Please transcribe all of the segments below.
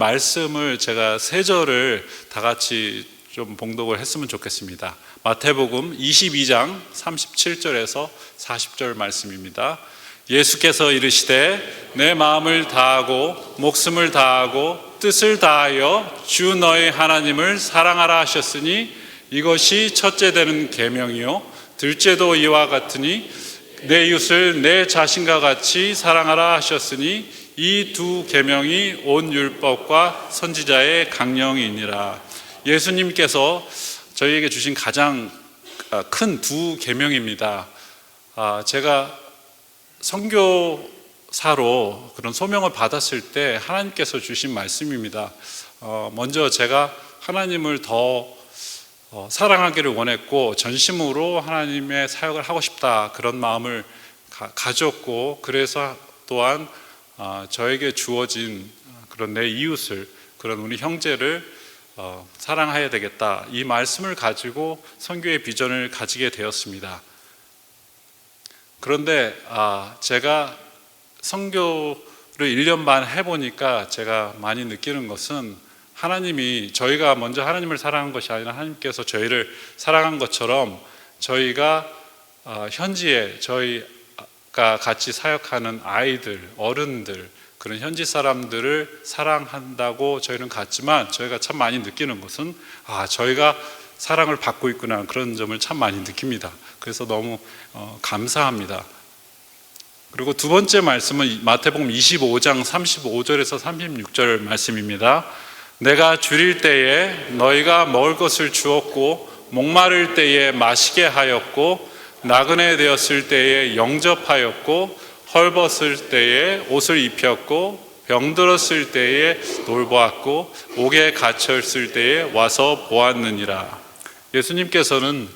말씀을 제가 세 절을 다 같이 좀 봉독을 했으면 좋겠습니다. 마태복음 22장 37절에서 40절 말씀입니다. 예수께서 이르시되 내 마음을 다하고 목숨을 다하고 뜻을 다하여 주 너의 하나님을 사랑하라 하셨으니 이것이 첫째 되는 계명이요 둘째도 이와 같으니 내 이웃을 내 자신과 같이 사랑하라 하셨으니 이 두 계명이 온 율법과 선지자의 강령이니라. 예수님께서 저희에게 주신 가장 큰 두 계명입니다. 제가 선교사로 그런 소명을 받았을 때 하나님께서 주신 말씀입니다. 먼저 제가 하나님을 더 사랑하기를 원했고 전심으로 하나님의 사역을 하고 싶다 그런 마음을 가졌고, 그래서 또한 저에게 주어진 그런 내 이웃을, 그런 우리 형제를 사랑해야 되겠다, 이 말씀을 가지고 선교의 비전을 가지게 되었습니다. 그런데 제가 선교를 1년 반 해보니까 제가 많이 느끼는 것은 하나님이, 저희가 먼저 하나님을 사랑한 것이 아니라 하나님께서 저희를 사랑한 것처럼 저희가 현지에 저희가 같이 사역하는 아이들, 어른들, 그런 현지 사람들을 사랑한다고 저희는 갔지만 저희가 참 많이 느끼는 것은 저희가 사랑을 받고 있구나, 그런 점을 참 많이 느낍니다. 그래서 너무 감사합니다. 그리고 두 번째 말씀은 마태복음 25장 35절에서 36절 말씀입니다. 내가 줄일 때에 너희가 먹을 것을 주었고 목마를 때에 마시게 하였고 나그네 되었을 때에 영접하였고 헐벗을 때에 옷을 입혔고 병들었을 때에 돌보았고 옥에 갇혔을 때에 와서 보았느니라. 예수님께서는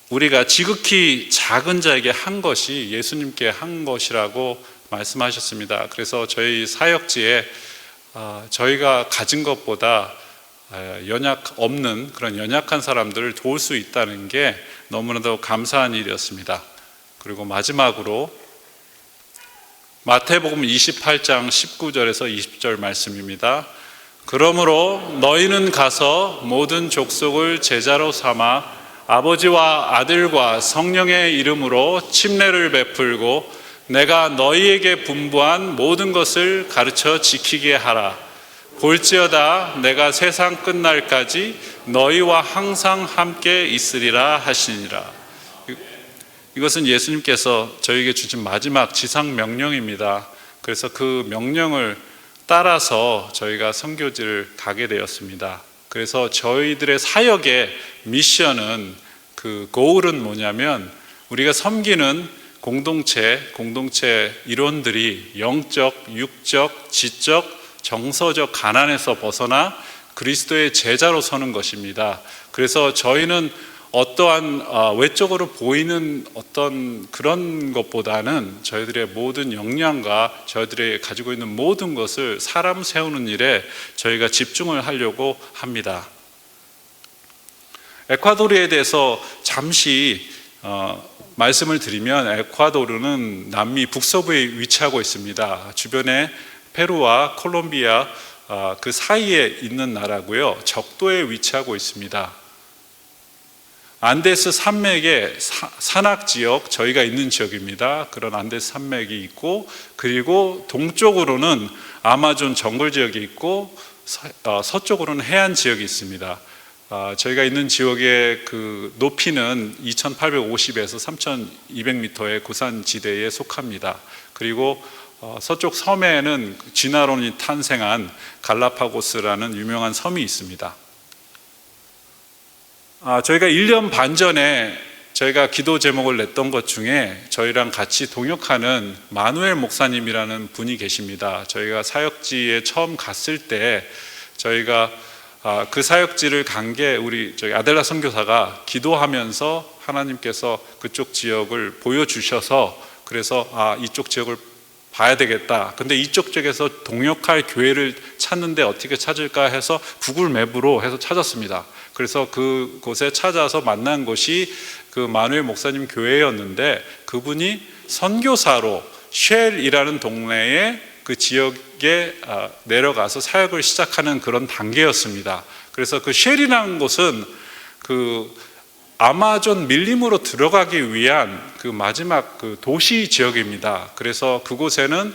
우리가 지극히 작은 자에게 한 것이 예수님께 한 것이라고 말씀하셨습니다. 그래서 저희 사역지에 저희가 가진 것보다 그런 연약한 사람들을 도울 수 있다는 게 너무나도 감사한 일이었습니다. 그리고 마지막으로 마태복음 28장 19절에서 20절 말씀입니다. 그러므로 너희는 가서 모든 족속을 제자로 삼아 아버지와 아들과 성령의 이름으로 침례를 베풀고 내가 너희에게 분부한 모든 것을 가르쳐 지키게 하라. 볼지어다 내가 세상 끝날까지 너희와 항상 함께 있으리라 하시니라. 이것은 예수님께서 저희에게 주신 마지막 지상 명령입니다. 그래서 그 명령을 따라서 저희가 선교지를 가게 되었습니다. 그래서 저희들의 사역의 미션은, 그 goal은 뭐냐면, 우리가 섬기는 공동체 일원들이 영적, 육적, 지적, 정서적 가난에서 벗어나 그리스도의 제자로 서는 것입니다. 그래서 저희는 어떠한 외적으로 보이는 어떤 그런 것보다는 저희들의 모든 역량과 저희들이 가지고 있는 모든 것을 사람 세우는 일에 저희가 집중을 하려고 합니다. 에콰도르에 대해서 잠시 말씀을 드리면, 에콰도르는 남미 북서부에 위치하고 있습니다. 주변에 페루와 콜롬비아 그 사이에 있는 나라고요. 적도에 위치하고 있습니다. 안데스 산맥의 산악 지역, 저희가 있는 지역입니다. 그런 안데스 산맥이 있고, 그리고 동쪽으로는 아마존 정글 지역이 있고, 서쪽으로는 해안 지역이 있습니다. 저희가 있는 지역의 그 높이는 2850에서 3200m의 고산지대에 속합니다. 그리고 서쪽 섬에는 진화론이 탄생한 갈라파고스라는 유명한 섬이 있습니다. 저희가 1년 반 전에 저희가 기도 제목을 냈던 것 중에 저희랑 같이 동역하는 마누엘 목사님이라는 분이 계십니다. 저희가 사역지에 처음 갔을 때 저희가 그 사역지를 간 게 저희 아델라 선교사가 기도하면서 하나님께서 그쪽 지역을 보여주셔서, 그래서 이쪽 지역을 봐야 되겠다. 근데 이쪽 지역에서 동역할 교회를 찾는데 어떻게 찾을까 해서 구글 맵으로 해서 찾았습니다. 그래서 그곳에 찾아서 만난 곳이 그 마누엘 목사님 교회였는데, 그분이 선교사로 쉘이라는 동네에 그 지역에 내려가서 사역을 시작하는 그런 단계였습니다. 그래서 그 쉘이라는 곳은 그 아마존 밀림으로 들어가기 위한 그 마지막 그 도시 지역입니다. 그래서 그곳에는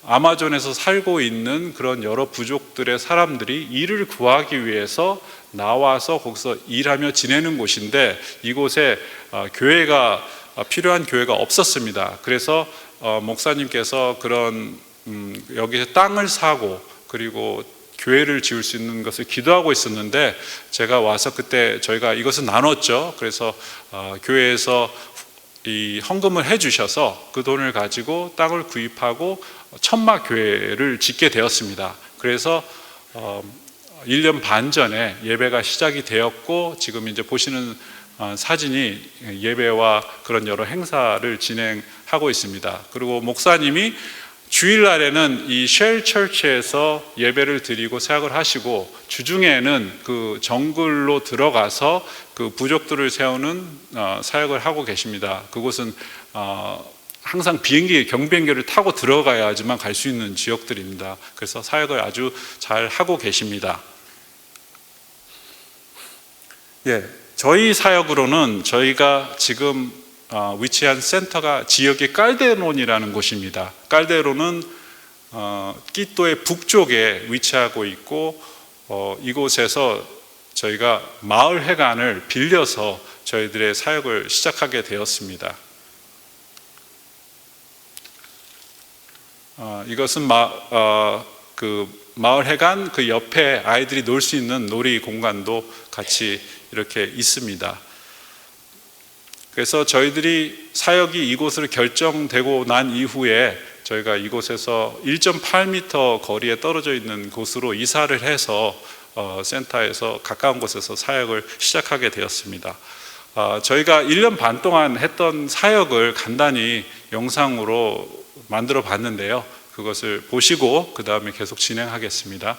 아마존에서 살고 있는 그런 여러 부족들의 사람들이 일을 구하기 위해서 나와서 거기서 일하며 지내는 곳인데, 이곳에 교회가 필요한 교회가 없었습니다. 그래서 목사님께서 그런 여기서 땅을 사고 그리고 교회를 지을 수 있는 것을 기도하고 있었는데, 제가 와서 그때 저희가 이것을 나눴죠. 그래서 교회에서 이 헌금을 해주셔서 그 돈을 가지고 땅을 구입하고 천막 교회를 짓게 되었습니다. 그래서 1년 반 전에 예배가 시작이 되었고, 지금 이제 보시는 사진이 예배와 그런 여러 행사를 진행하고 있습니다. 그리고 목사님이 주일날에는 이 쉘 처치에서 예배를 드리고 사역을 하시고, 주중에는 그 정글로 들어가서 그 부족들을 세우는 사역을 하고 계십니다. 그곳은 항상 경비행기를 타고 들어가야지만 갈 수 있는 지역들입니다. 그래서 사역을 아주 잘 하고 계십니다. 예, 저희 사역으로는 저희가 지금 위치한 센터가 지역의 깔데론이라는 곳입니다. 깔데론은 끼또의 북쪽에 위치하고 있고, 이곳에서 저희가 마을 회관을 빌려서 저희들의 사역을 시작하게 되었습니다. 이것은 그 마을 회관 그 옆에 아이들이 놀 수 있는 놀이 공간도 같이 이렇게 있습니다. 그래서 저희들이 사역이 이곳으로 결정되고 난 이후에 저희가 이곳에서 1.8m 거리에 떨어져 있는 곳으로 이사를 해서 센터에서 가까운 곳에서 사역을 시작하게 되었습니다. 저희가 1년 반 동안 했던 사역을 간단히 영상으로 만들어 봤는데요. 그것을 보시고 그 다음에 계속 진행하겠습니다.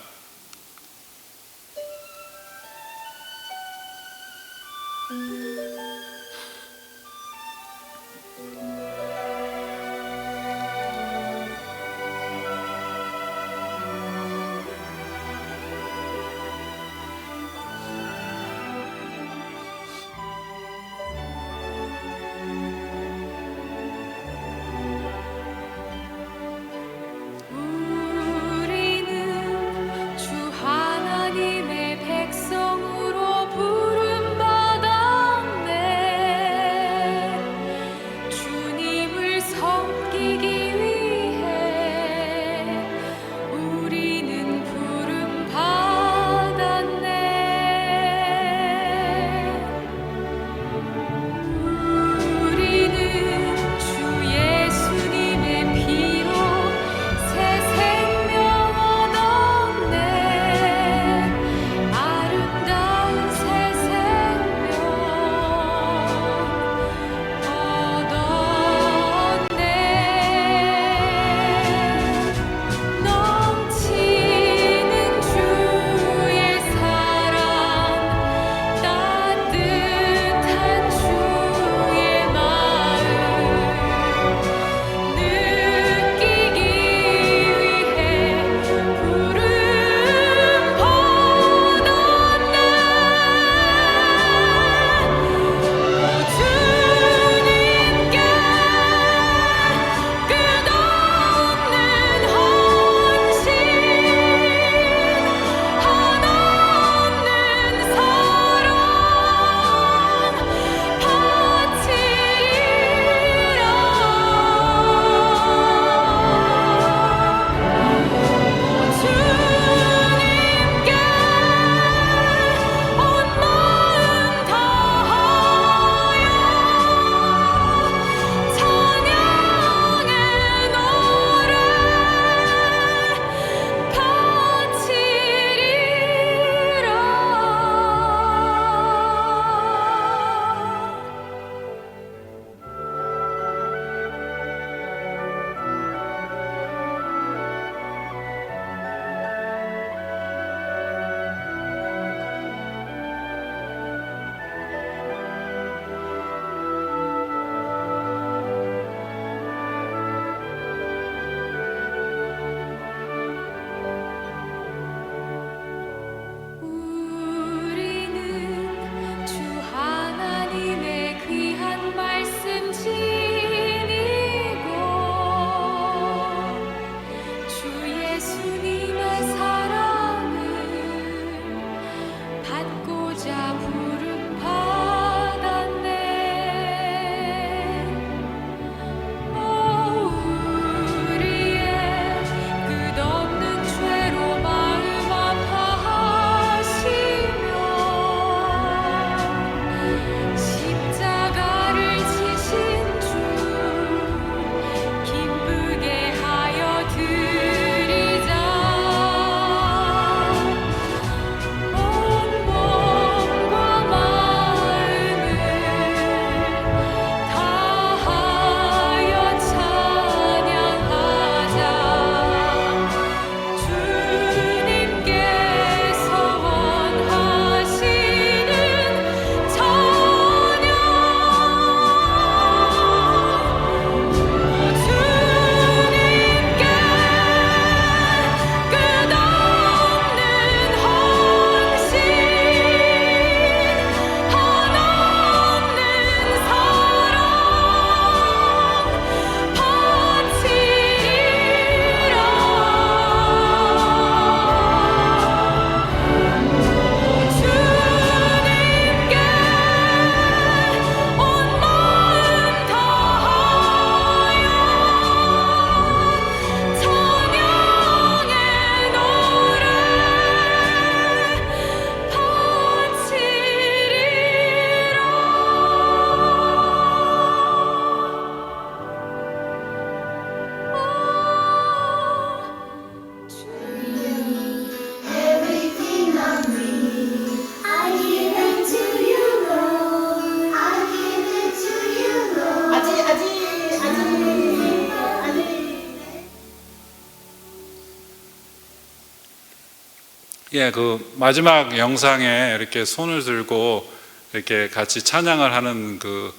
예, 그 마지막 영상에 이렇게 손을 들고 이렇게 같이 찬양을 하는 그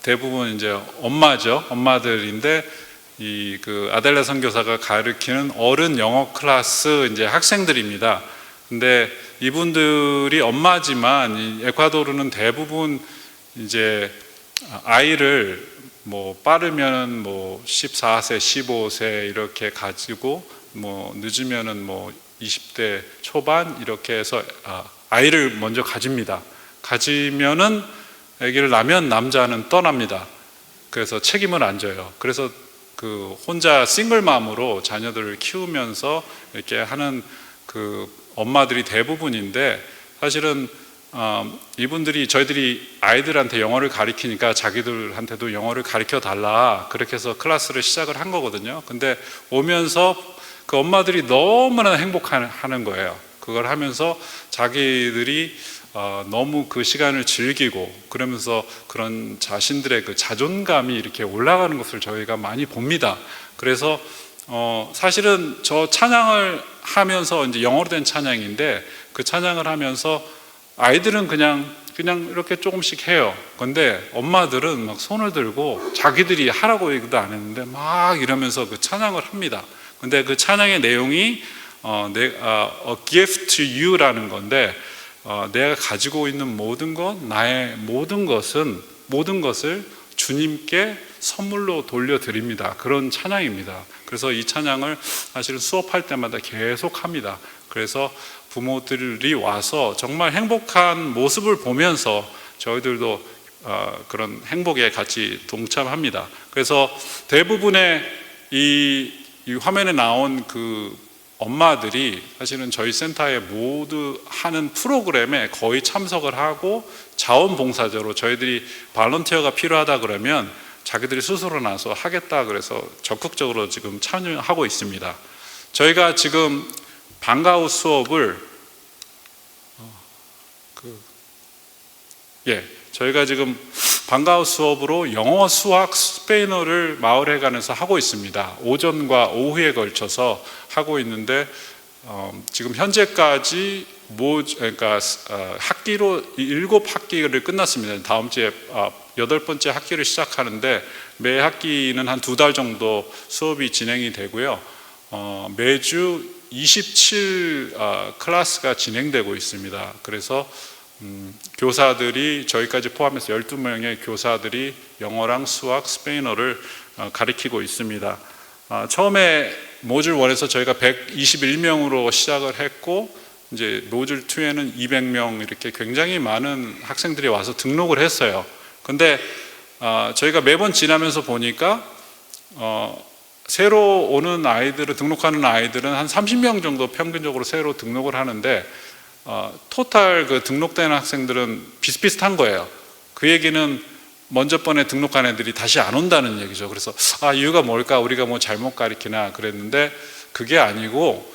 대부분 이제 엄마죠. 엄마들인데 이 그 아델라 선교사가 가르치는 어른 영어 클래스 이제 학생들입니다. 근데 이분들이 엄마지만 이 에콰도르는 대부분 이제 아이를 뭐 빠르면은 뭐 14세, 15세 이렇게 가지고 뭐 늦으면은 뭐 20대 초반 이렇게 해서 아이를 먼저 가집니다. 가지면은 아기를 낳으면 남자는 떠납니다. 그래서 책임을 안 져요. 그래서 그 혼자 싱글맘으로 자녀들을 키우면서 이렇게 하는 그 엄마들이 대부분인데, 사실은 이분들이 저희들이 아이들한테 영어를 가르치니까 자기들한테도 영어를 가르쳐 달라 그렇게 해서 클래스를 시작을 한 거거든요. 근데 오면서 그 엄마들이 너무나 행복하는 거예요. 그걸 하면서 자기들이 너무 그 시간을 즐기고 그러면서 그런 자신들의 그 자존감이 이렇게 올라가는 것을 저희가 많이 봅니다. 그래서 사실은 저 찬양을 하면서 이제 영어로 된 찬양인데, 그 찬양을 하면서 아이들은 그냥 이렇게 조금씩 해요. 근데 엄마들은 막 손을 들고 자기들이 하라고 얘기도 안 했는데 막 이러면서 그 찬양을 합니다. 근데 그 찬양의 내용이 A gift to you라는 건데, 내가 가지고 있는 모든 것, 나의 모든 것을 주님께 선물로 돌려드립니다. 그런 찬양입니다. 그래서 이 찬양을 사실은 수업할 때마다 계속 합니다. 그래서 부모들이 와서 정말 행복한 모습을 보면서 저희들도 그런 행복에 같이 동참합니다. 그래서 대부분의 이 화면에 나온 그 엄마들이 사실은 저희 센터에 모두 하는 프로그램에 거의 참석을 하고 자원봉사자로, 저희들이 발런티어가 필요하다 그러면 자기들이 스스로 나서 하겠다 그래서 적극적으로 지금 참여하고 있습니다. 저희가 지금 방과후 수업을 저희가 지금 방과후 수업으로 영어, 수학, 스페인어를 마을회관에서 하고 있습니다. 오전과 오후에 걸쳐서 하고 있는데 지금 현재까지 그러니까 학기로 7학기를 끝났습니다. 다음 주에 8번째 학기를 시작하는데 매 학기는 한 2달 정도 수업이 진행이 되고요. 매주 27 클래스가 진행되고 있습니다. 그래서 교사들이 저희까지 포함해서 12명의 교사들이 영어랑 수학, 스페인어를 가르치고 있습니다. 처음에 모듈 1에서 저희가 121명으로 시작을 했고, 이제 모듈 2에는 200명 이렇게 굉장히 많은 학생들이 와서 등록을 했어요. 근데 저희가 매번 지나면서 보니까 새로 오는 아이들을 등록하는 아이들은 한 30명 정도 평균적으로 새로 등록을 하는데 토탈 그 등록된 학생들은 비슷비슷한 거예요. 그 얘기는 먼저 번에 등록한 애들이 다시 안 온다는 얘기죠. 그래서 이유가 뭘까? 우리가 뭐 잘못 가르치나 그랬는데 그게 아니고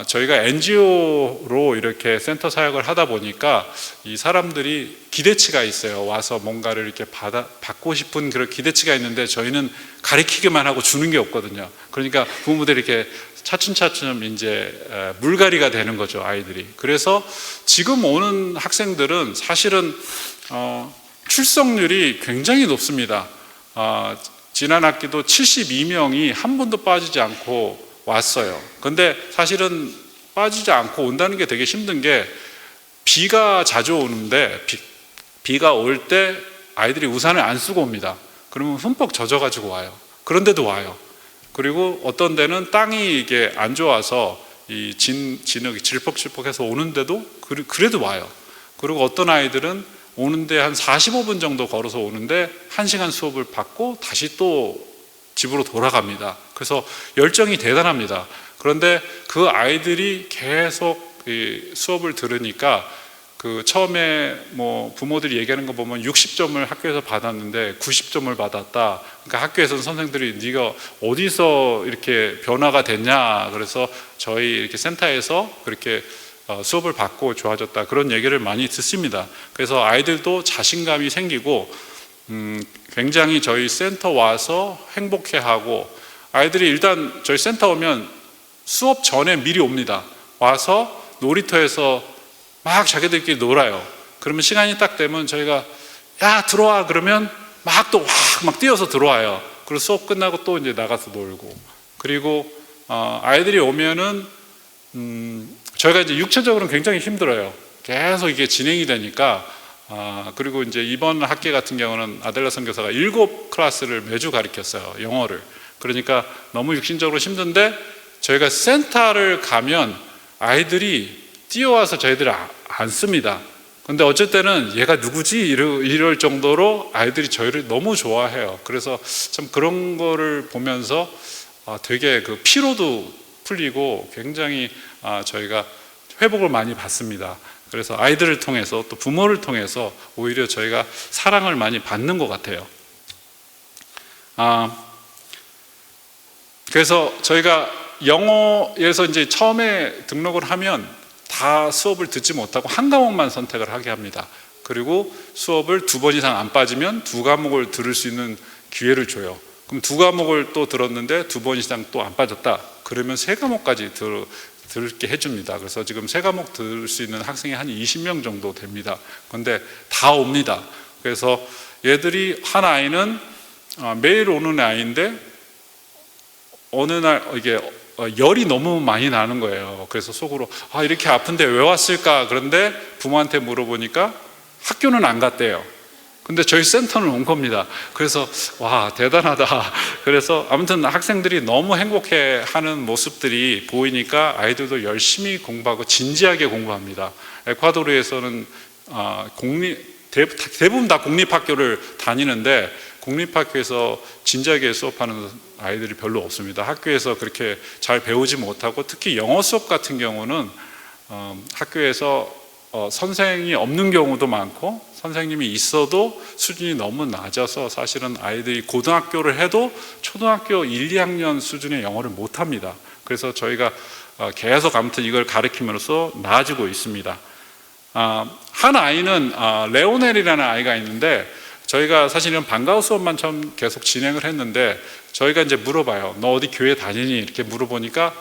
저희가 NGO로 이렇게 센터 사역을 하다 보니까 이 사람들이 기대치가 있어요. 와서 뭔가를 이렇게 받고 싶은 그런 기대치가 있는데 저희는 가르치기만 하고 주는 게 없거든요. 그러니까 부모들이 이렇게 차츰차츰 이제 물갈이가 되는 거죠, 아이들이. 그래서 지금 오는 학생들은 사실은 출석률이 굉장히 높습니다. 지난 학기도 72명이 한 번도 빠지지 않고 왔어요. 근데 사실은 빠지지 않고 온다는 게 되게 힘든 게, 비가 자주 오는데 비가 올 때 아이들이 우산을 안 쓰고 옵니다. 그러면 흠뻑 젖어가지고 와요. 그런데도 와요. 그리고 어떤 데는 땅이 이게 안 좋아서 이 진흙이 질퍽질퍽해서 오는데도 그래도 와요. 그리고 어떤 아이들은 오는데 한 45분 정도 걸어서 오는데 1시간 수업을 받고 다시 또 집으로 돌아갑니다. 그래서 열정이 대단합니다. 그런데 그 아이들이 계속 이 수업을 들으니까 그 처음에 뭐 부모들이 얘기하는 거 보면 60점을 학교에서 받았는데 90점을 받았다. 그러니까 학교에서는 선생들이 네가 어디서 이렇게 변화가 됐냐. 그래서 저희 이렇게 센터에서 그렇게 수업을 받고 좋아졌다. 그런 얘기를 많이 듣습니다. 그래서 아이들도 자신감이 생기고 굉장히 저희 센터 와서 행복해하고, 아이들이 일단 저희 센터 오면 수업 전에 미리 옵니다. 와서 놀이터에서 막 자기들끼리 놀아요. 그러면 시간이 딱 되면 저희가 야 들어와 그러면 막 또 막 뛰어서 들어와요. 그리고 수업 끝나고 또 이제 나가서 놀고, 그리고 아이들이 오면은 저희가 이제 육체적으로는 굉장히 힘들어요. 계속 이게 진행이 되니까. 그리고 이제 이번 학기 같은 경우는 아델라 선교사가 7클래스를 매주 가르쳤어요, 영어를. 그러니까 너무 육신적으로 힘든데 저희가 센터를 가면 아이들이 뛰어와서 저희들을 안습니다. 근데 어쩔 때는 얘가 누구지? 이럴 정도로 아이들이 저희를 너무 좋아해요. 그래서 참 그런 거를 보면서 되게 그 피로도 풀리고 굉장히 저희가 회복을 많이 받습니다. 그래서 아이들을 통해서 또 부모를 통해서 오히려 저희가 사랑을 많이 받는 것 같아요. 그래서 저희가 영어에서 이제 처음에 등록을 하면 다 수업을 듣지 못하고 한 과목만 선택을 하게 합니다. 그리고 수업을 2번 이상 안 빠지면 2과목을 들을 수 있는 기회를 줘요. 그럼 2과목을 또 들었는데 2번 이상 또 안 빠졌다. 그러면 3과목까지 들게 해줍니다. 그래서 지금 3과목 들을 수 있는 학생이 한 20명 정도 됩니다. 그런데 다 옵니다. 그래서 얘들이 한 아이는 매일 오는 아이인데 어느 날 이게 열이 너무 많이 나는 거예요. 그래서 속으로 이렇게 아픈데 왜 왔을까? 그런데 부모한테 물어보니까 학교는 안 갔대요. 근데 저희 센터는 온 겁니다. 그래서 와 대단하다. 그래서 아무튼 학생들이 너무 행복해하는 모습들이 보이니까 아이들도 열심히 공부하고 진지하게 공부합니다. 에콰도르에서는 대부분 다 공립학교를 다니는데 공립학교에서 진지하게 수업하는 아이들이 별로 없습니다. 학교에서 그렇게 잘 배우지 못하고 특히 영어 수업 같은 경우는 학교에서 선생이 없는 경우도 많고 선생님이 있어도 수준이 너무 낮아서 사실은 아이들이 고등학교를 해도 초등학교 1, 2학년 수준의 영어를 못합니다. 그래서 저희가 계속 아무튼 이걸 가르치면서 나아지고 있습니다. 한 아이는 레오넬이라는 아이가 있는데 저희가 사실은 방과후 수업만 처음 계속 진행을 했는데 저희가 이제 물어봐요. 너 어디 교회 다니니? 이렇게 물어보니까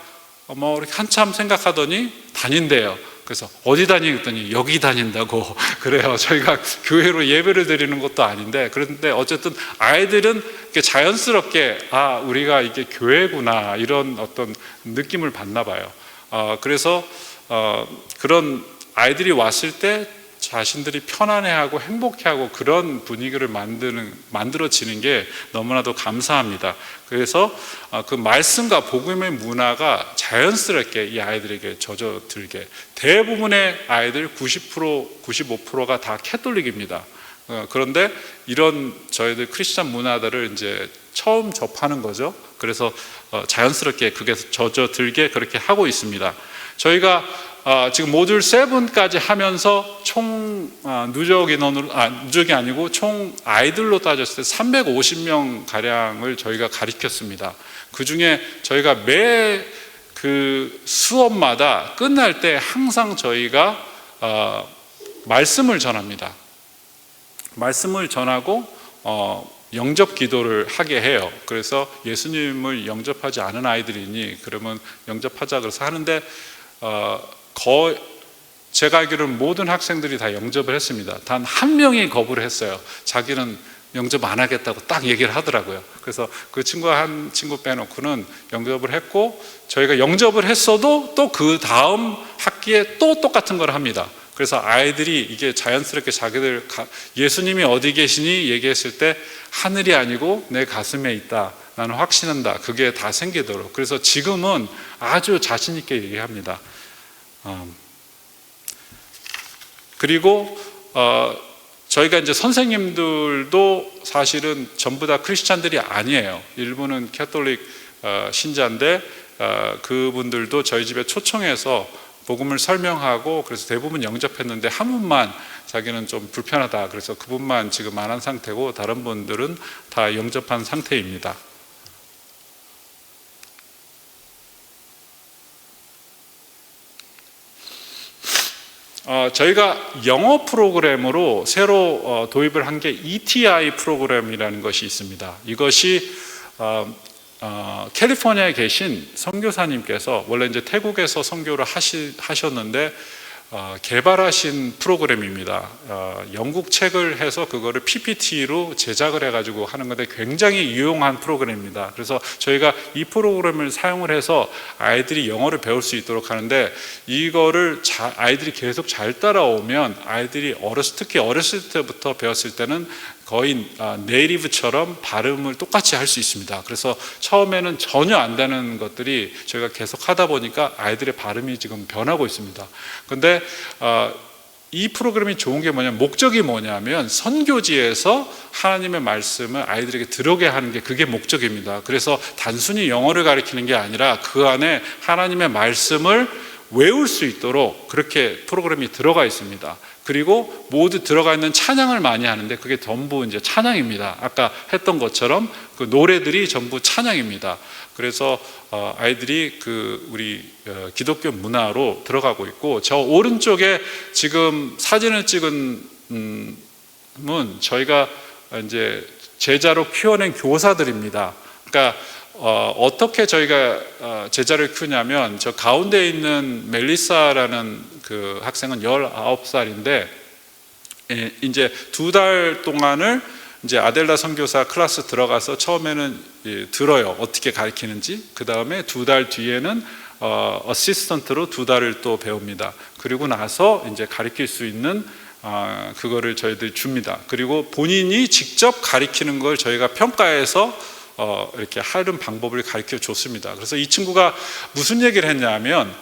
이렇게 한참 생각하더니 다닌대요. 그래서 어디 다니니? 그랬더니 여기 다닌다고 그래요. 저희가 교회로 예배를 드리는 것도 아닌데 그런데 어쨌든 아이들은 자연스럽게 우리가 이게 교회구나 이런 어떤 느낌을 받나 봐요. 그래서 그런 아이들이 왔을 때 자신들이 편안해하고 행복해하고 그런 분위기를 만들어지는 게 너무나도 감사합니다. 그래서 그 말씀과 복음의 문화가 자연스럽게 이 아이들에게 젖어들게, 대부분의 아이들 90%, 95%가 다 캐톨릭입니다. 그런데 이런 저희들 크리스찬 문화들을 이제 처음 접하는 거죠. 그래서 자연스럽게 그게 젖어들게 그렇게 하고 있습니다. 저희가 지금 모듈 7까지 하면서 총 누적 인원으로 누적이 아니고 총 아이들로 따졌을 때 350명 가량을 저희가 가르쳤습니다. 그 중에 저희가 매 그 수업마다 끝날 때 항상 저희가 말씀을 전합니다. 말씀을 전하고 영접 기도를 하게 해요. 그래서 예수님을 영접하지 않은 아이들이니 그러면 영접하자 그래서 하는데 제가 알기로는 모든 학생들이 다 영접을 했습니다. 단 한 명이 거부를 했어요. 자기는 영접 안 하겠다고 딱 얘기를 하더라고요. 그래서 그 한 친구 빼놓고는 영접을 했고 저희가 영접을 했어도 또 그 다음 학기에 또 똑같은 걸 합니다. 그래서 아이들이 이게 자연스럽게 자기들 예수님이 어디 계시니 얘기했을 때 하늘이 아니고 내 가슴에 있다. 나는 확신한다. 그게 다 생기도록. 그래서 지금은 아주 자신 있게 얘기합니다. 그리고 저희가 이제 선생님들도 사실은 전부 다 크리스찬들이 아니에요. 일부는 캐톨릭 신자인데 그분들도 저희 집에 초청해서 복음을 설명하고 그래서 대부분 영접했는데 한 분만 자기는 좀 불편하다. 그래서 그분만 지금 안 한 상태고 다른 분들은 다 영접한 상태입니다. 저희가 영어 프로그램으로 새로 도입을 한 게 ETI 프로그램이라는 것이 있습니다. 이것이 캘리포니아에 계신 선교사님께서 원래 이제 태국에서 선교를 하셨는데 개발하신 프로그램입니다. 영국 책을 해서 그거를 PPT로 제작을 해가지고 하는 건데 굉장히 유용한 프로그램입니다. 그래서 저희가 이 프로그램을 사용을 해서 아이들이 영어를 배울 수 있도록 하는데, 이거를 아이들이 계속 잘 따라오면 아이들이 특히 어렸을 때부터 배웠을 때는 거의 네이티브처럼 발음을 똑같이 할 수 있습니다. 그래서 처음에는 전혀 안 되는 것들이 저희가 계속 하다 보니까 아이들의 발음이 지금 변하고 있습니다. 근데 이 프로그램이 좋은 게 목적이 뭐냐면 선교지에서 하나님의 말씀을 아이들에게 들어게 하는 게 그게 목적입니다. 그래서 단순히 영어를 가르치는 게 아니라 그 안에 하나님의 말씀을 외울 수 있도록 그렇게 프로그램이 들어가 있습니다. 그리고 모두 들어가 있는 찬양을 많이 하는데 그게 전부 이제 찬양입니다. 아까 했던 것처럼 그 노래들이 전부 찬양입니다. 그래서 아이들이 우리 기독교 문화로 들어가고 있고, 저 오른쪽에 지금 사진을 찍은 저희가 이제 제자로 키워낸 교사들입니다. 그러니까 어떻게 저희가 제자를 키우냐면, 저 가운데 있는 멜리사라는 그 학생은 19살인데 이제 2달 동안을 이제 아델라 선교사 클래스 들어가서 처음에는 들어요, 어떻게 가르치는지. 그 다음에 2달 뒤에는 어시스턴트로 2달을 또 배웁니다. 그리고 나서 이제 가르칠 수 있는 그거를 저희들이 줍니다. 그리고 본인이 직접 가르치는 걸 저희가 평가해서 이렇게 하는 방법을 가르쳐 줬습니다. 그래서 이 친구가 무슨 얘기를 했냐면,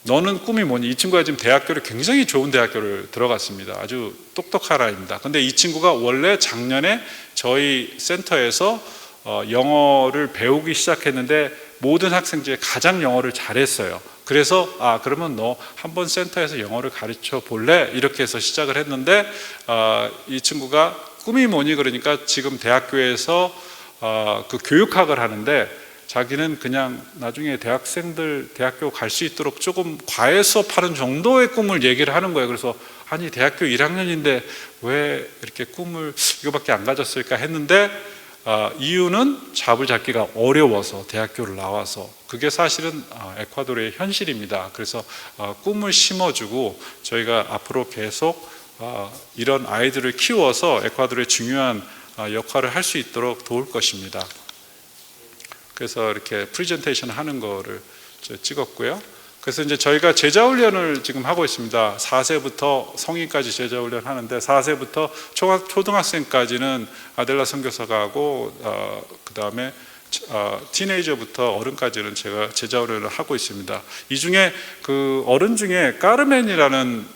너는 꿈이 뭐니? 이 친구가 지금 대학교를 굉장히 좋은 대학교를 들어갔습니다. 아주 똑똑한 아이입니다. 근데 이 친구가 원래 작년에 저희 센터에서 영어를 배우기 시작했는데 모든 학생 중에 가장 영어를 잘했어요. 그래서 그러면 너 한번 센터에서 영어를 가르쳐 볼래? 이렇게 해서 시작을 했는데 이 친구가 꿈이 뭐니? 그러니까 지금 대학교에서 그 교육학을 하는데 자기는 그냥 나중에 대학교 갈 수 있도록 조금 과외 수업하는 정도의 꿈을 얘기를 하는 거예요. 그래서 아니 대학교 1학년인데 왜 이렇게 꿈을 이거밖에 안 가졌을까 했는데 이유는 잡을 잡기가 어려워서, 대학교를 나와서. 그게 사실은 에콰도르의 현실입니다. 그래서 꿈을 심어주고 저희가 앞으로 계속 이런 아이들을 키워서 에콰도르의 중요한 역할을 할 수 있도록 도울 것입니다. 그래서 이렇게 프레젠테이션 하는 거를 찍었고요. 그래서 이제 저희가 제자 훈련을 지금 하고 있습니다. 4세부터 성인까지 제자 훈련 하는데 4세부터 초등학생까지는 아델라 선교사가 하고 그 다음에 티네이저부터 어른까지는 제가 제자 훈련을 하고 있습니다. 이 중에 그 어른 중에 까르멘이라는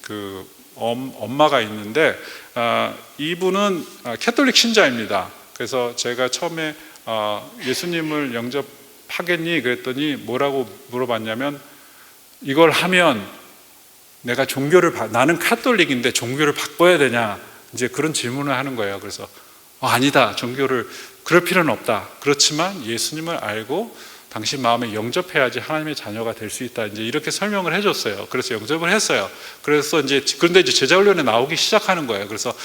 그 엄마가 있는데 이분은 캐톨릭 신자입니다. 그래서 제가 처음에 예수님을 영접하겠니? 그랬더니 뭐라고 물어봤냐면, 이걸 하면 내가 나는 카톨릭인데 종교를 바꿔야 되냐? 이제 그런 질문을 하는 거예요. 그래서 아니다, 종교를 그럴 필요는 없다. 그렇지만 예수님을 알고 당신 마음에 영접해야지 하나님의 자녀가 될 수 있다. 이제 이렇게 설명을 해줬어요. 그래서 영접을 했어요. 그런데 이제 제자 훈련에 나오기 시작하는 거예요. 그래서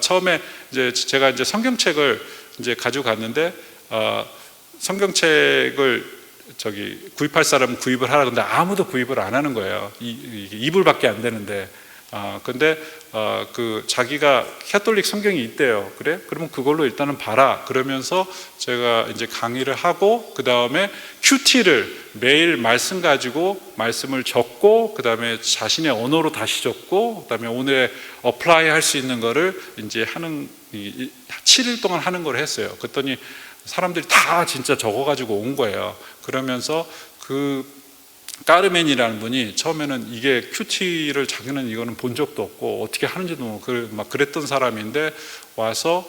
처음에 이제 제가 이제 성경책을 이제 가지고 갔는데 성경책을 구입할 사람은 구입을 하라. 근데 아무도 구입을 안 하는 거예요. 이불밖에 안 되는데. 근데 자기가 캐톨릭 성경이 있대요. 그래? 그러면 그걸로 일단은 봐라. 그러면서 제가 이제 강의를 하고, 그 다음에 큐티를 매일 말씀 가지고 말씀을 적고, 그 다음에 자신의 언어로 다시 적고, 그 다음에 오늘의 어플라이 할 수 있는 거를 이제 7일 동안 하는 걸 했어요. 그랬더니 사람들이 다 진짜 적어가지고 온 거예요. 그러면서 그 까르멘이라는 분이 처음에는 이게 큐티를 자기는 이거는 본 적도 없고 어떻게 하는지도 막 그랬던 사람인데 와서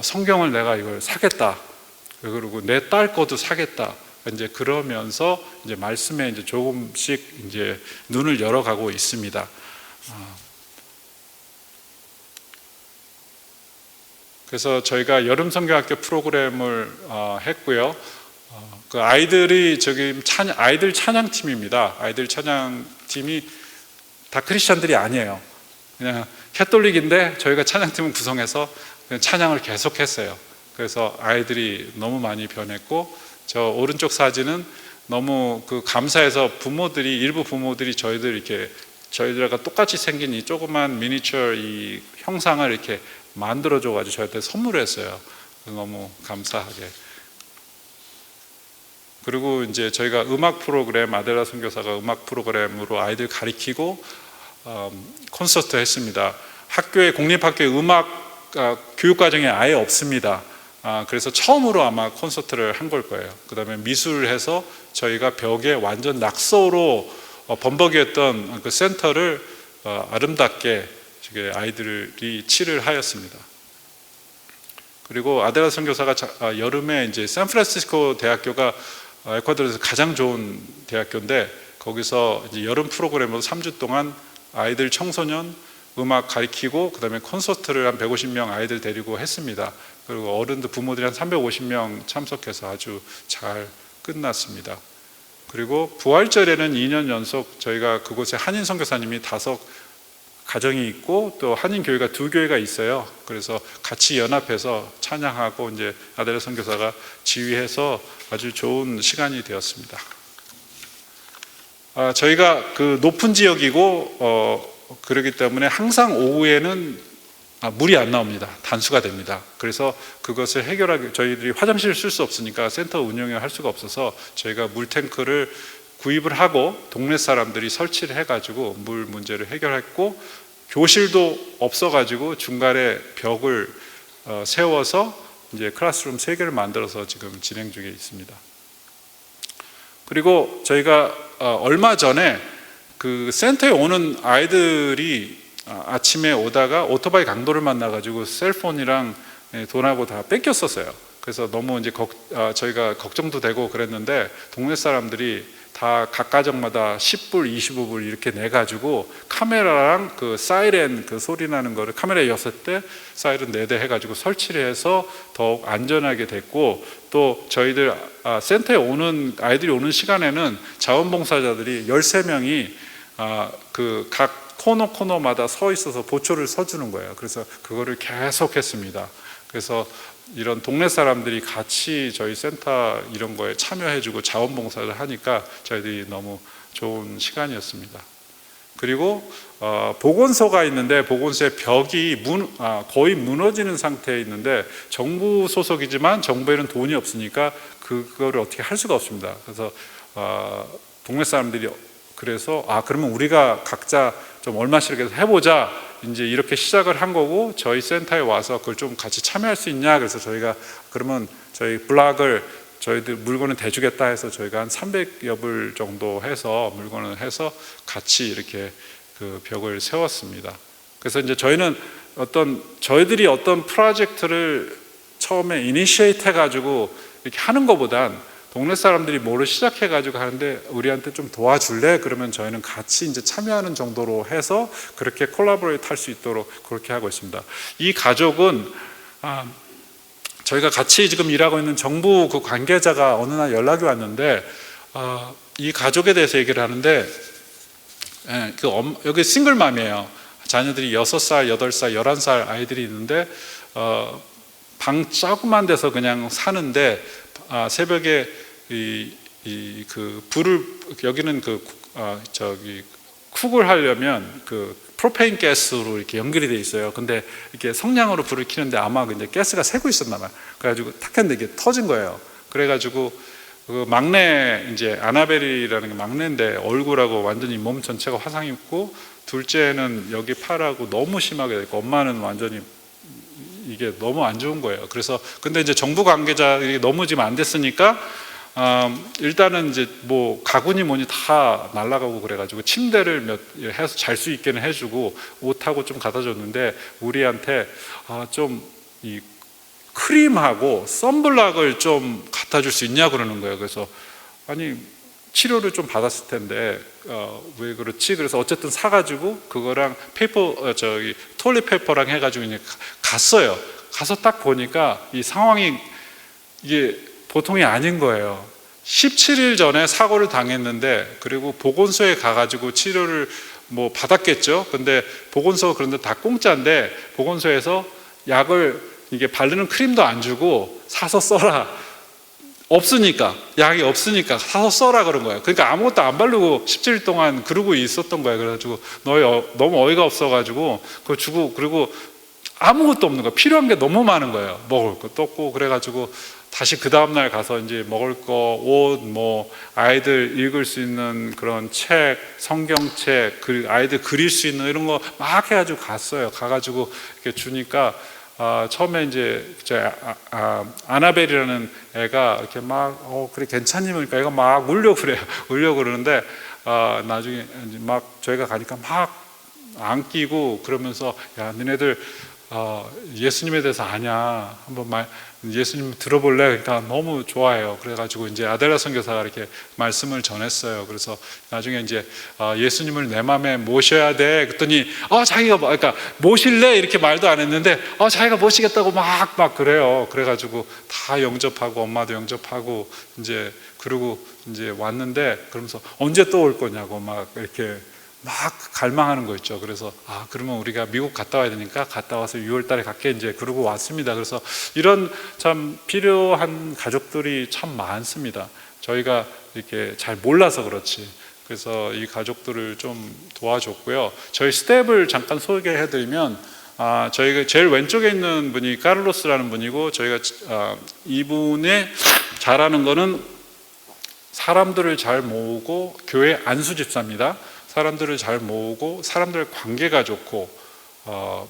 성경을 내가 이걸 사겠다. 그리고 내 딸 것도 사겠다. 이제 그러면서 이제 말씀에 이제 조금씩 이제 눈을 열어가고 있습니다. 그래서 저희가 여름 성경학교 프로그램을 했고요. 그 아이들이 아이들 찬양팀입니다. 아이들 찬양팀이 다 크리스찬들이 아니에요. 그냥 캐톨릭인데 저희가 찬양팀을 구성해서 그냥 찬양을 계속했어요. 그래서 아이들이 너무 많이 변했고, 저 오른쪽 사진은 너무 그 감사해서 부모들이, 일부 부모들이 저희들과 똑같이 생긴 이 조그만 미니처 이 형상을 이렇게 만들어줘가지고 저한테 선물했어요. 너무 감사하게. 그리고 이제 저희가 음악 프로그램, 아델라 선교사가 음악 프로그램으로 아이들 가리키고 콘서트 했습니다. 공립학교에 음악 교육 과정이 아예 없습니다. 그래서 처음으로 아마 콘서트를 한 걸 거예요. 그 다음에 미술해서 저희가 벽에 완전 낙서로 범벅이었던 그 센터를 아름답게 아이들이 칠을 하였습니다. 그리고 아델라 선교사가 여름에 이제 샌프란시스코 대학교가 에콰도르에서 가장 좋은 대학교인데, 거기서 이제 여름 프로그램으로 3주 동안 아이들, 청소년 음악 가르치고, 그 다음에 콘서트를 한 150명 아이들 데리고 했습니다. 그리고 어른들, 부모들이 한 350명 참석해서 아주 잘 끝났습니다. 그리고 부활절에는 2년 연속 저희가 그곳에 한인 선교사님이 5 가정이 있고, 또 한인 교회가 2교회가 있어요. 그래서 같이 연합해서 찬양하고 이제 아델라 선교사가 지휘해서 아주 좋은 시간이 되었습니다. 저희가 그 높은 지역이고 그렇기 때문에 항상 오후에는 물이 안 나옵니다. 단수가 됩니다. 그래서 그것을 해결하기, 저희들이 화장실을 쓸 수 없으니까 센터 운영을 할 수가 없어서 저희가 물탱크를 구입을 하고 동네 사람들이 설치를 해가지고 물 문제를 해결했고, 교실도 없어가지고 중간에 벽을 세워서 이제 클래스룸 3개를 만들어서 지금 진행 중에 있습니다. 그리고 저희가 얼마 전에 그 센터에 오는 아이들이 아침에 오다가 오토바이 강도를 만나가지고 셀폰이랑 돈하고 다 뺏겼었어요. 그래서 너무 이제 저희가 걱정도 되고 그랬는데, 동네 사람들이 다 각 가정마다 10불, 25불 이렇게 내가지고 카메라랑 그 사이렌 그 소리 나는 거를 카메라에 6대, 사이렌 4대 해가지고 설치를 해서 더욱 안전하게 됐고, 또 저희들 센터에 오는 아이들이 오는 시간에는 자원봉사자들이 13명이 그 각 코너마다 서 있어서 보초를 서주는 거예요. 그래서 그거를 계속 했습니다. 그래서 이런 동네 사람들이 같이 저희 센터 이런 거에 참여해주고 자원봉사를 하니까 저희들이 너무 좋은 시간이었습니다. 그리고 보건소가 있는데, 보건소의 벽이 거의 무너지는 상태에 있는데, 정부 소속이지만 정부에는 돈이 없으니까 그거를 어떻게 할 수가 없습니다. 그래서 동네 사람들이 그래서 그러면 우리가 각자 좀 얼마씩 해서 해보자, 이제 이렇게 시작을 한 거고, 저희 센터에 와서 그걸 좀 같이 참여할 수 있냐, 그래서 저희가 그러면 저희 블락을 저희들 물건을 대주겠다 해서 저희가 한 300여 불 정도 해서 물건을 해서 같이 이렇게 그 벽을 세웠습니다. 그래서 이제 저희들이 어떤 프로젝트를 처음에 이니시에이트 해가지고 이렇게 하는 것보단 동네 사람들이 뭐를 시작해가지고 하는데 우리한테 좀 도와줄래? 그러면 저희는 같이 이제 참여하는 정도로 해서 그렇게 콜라보레이트 할 수 있도록 그렇게 하고 있습니다. 이 가족은 저희가 같이 지금 일하고 있는 정부 그 관계자가 어느 날 연락이 왔는데, 이 가족에 대해서 얘기를 하는데, 여기 싱글맘이에요. 자녀들이 6살, 8살, 11살 아이들이 있는데 방 조그만 데서 그냥 사는데, 새벽에 그 불을, 여기는 쿡을 하려면 그 프로페인 가스로 이렇게 연결이 돼 있어요. 근데 이렇게 성냥으로 불을 켜는데 아마 이제 가스가 새고 있었나 봐요. 그래가지고 탁 했는데 이게 터진 거예요. 그래가지고 그 막내, 이제 아나벨이라는 게 막내인데 얼굴하고 완전히 몸 전체가 화상이 있고, 둘째는 여기 팔하고 너무 심하게 됐고, 엄마는 완전히 이게 너무 안 좋은 거예요. 그래서 근데 이제 정부 관계자들이 너무 지금 안 됐으니까 일단은 이제 뭐 가구니 뭐니 다 날아가고 그래가지고 침대를 해서 잘 수 있게는 해주고 옷하고 좀 갖다 줬는데, 우리한테 좀 이 크림하고 선블락을 좀 갖다 줄 수 있냐 그러는 거예요. 그래서 아니 치료를 좀 받았을 텐데 왜 그렇지? 그래서 어쨌든 사가지고 그거랑 톨릿 페이퍼랑 해가지고 이제 갔어요. 가서 딱 보니까 이 상황이 이게 보통이 아닌 거예요. 17일 전에 사고를 당했는데, 그리고 보건소에 가가지고 치료를 뭐 받았겠죠. 근데 보건소 그런데 다 공짜인데 보건소에서 약을 이게 바르는 크림도 안 주고 사서 써라. 없으니까, 약이 없으니까 사서 써라 그런 거예요. 그러니까 아무것도 안 바르고 17일 동안 그러고 있었던 거예요. 그래가지고 너무 어이가 없어가지고 그거 주고, 그리고 아무것도 없는 거예요. 필요한 게 너무 많은 거예요. 먹을 것도 없고. 그래가지고 다시 그 다음날 가서 이제 먹을 거, 옷, 뭐 아이들 읽을 수 있는 그런 책, 성경책, 아이들 그릴 수 있는 이런 거 막 해가지고 갔어요. 가가지고 이렇게 주니까 처음에 이제 아나벨이라는 애가 이렇게 막 그래 괜찮니? 그러니까 애가 막 울려고 그래요. 울려고 그러는데 나중에 이제 막 저희가 가니까 막 안기고 그러면서 야, 너네들 예수님에 대해서 아냐? 한번 예수님 들어볼래? 그러니까 너무 좋아해요. 그래가지고 이제 아델라 선교사가 이렇게 말씀을 전했어요. 그래서 나중에 이제 예수님을 내 마음에 모셔야 돼. 그랬더니 자기가 그러니까 모실래? 이렇게 말도 안 했는데 자기가 모시겠다고 막 그래요. 그래가지고 다 영접하고 엄마도 영접하고 이제 그러고 이제 왔는데 그러면서 언제 또 올 거냐고 막 이렇게 막 갈망하는 거 있죠. 그래서 그러면 우리가 미국 갔다 와야 되니까 갔다 와서 6월 달에 갈게 이제 그러고 왔습니다. 그래서 이런 참 필요한 가족들이 참 많습니다. 저희가 이렇게 잘 몰라서 그렇지. 그래서 이 가족들을 좀 도와줬고요. 저희 스텝을 잠깐 소개해드리면 저희가 제일 왼쪽에 있는 분이 카를로스라는 분이고 저희가 이분의 잘하는 거는 사람들을 잘 모으고 교회 안수 집사입니다. 사람들을 잘 모으고 사람들의 관계가 좋고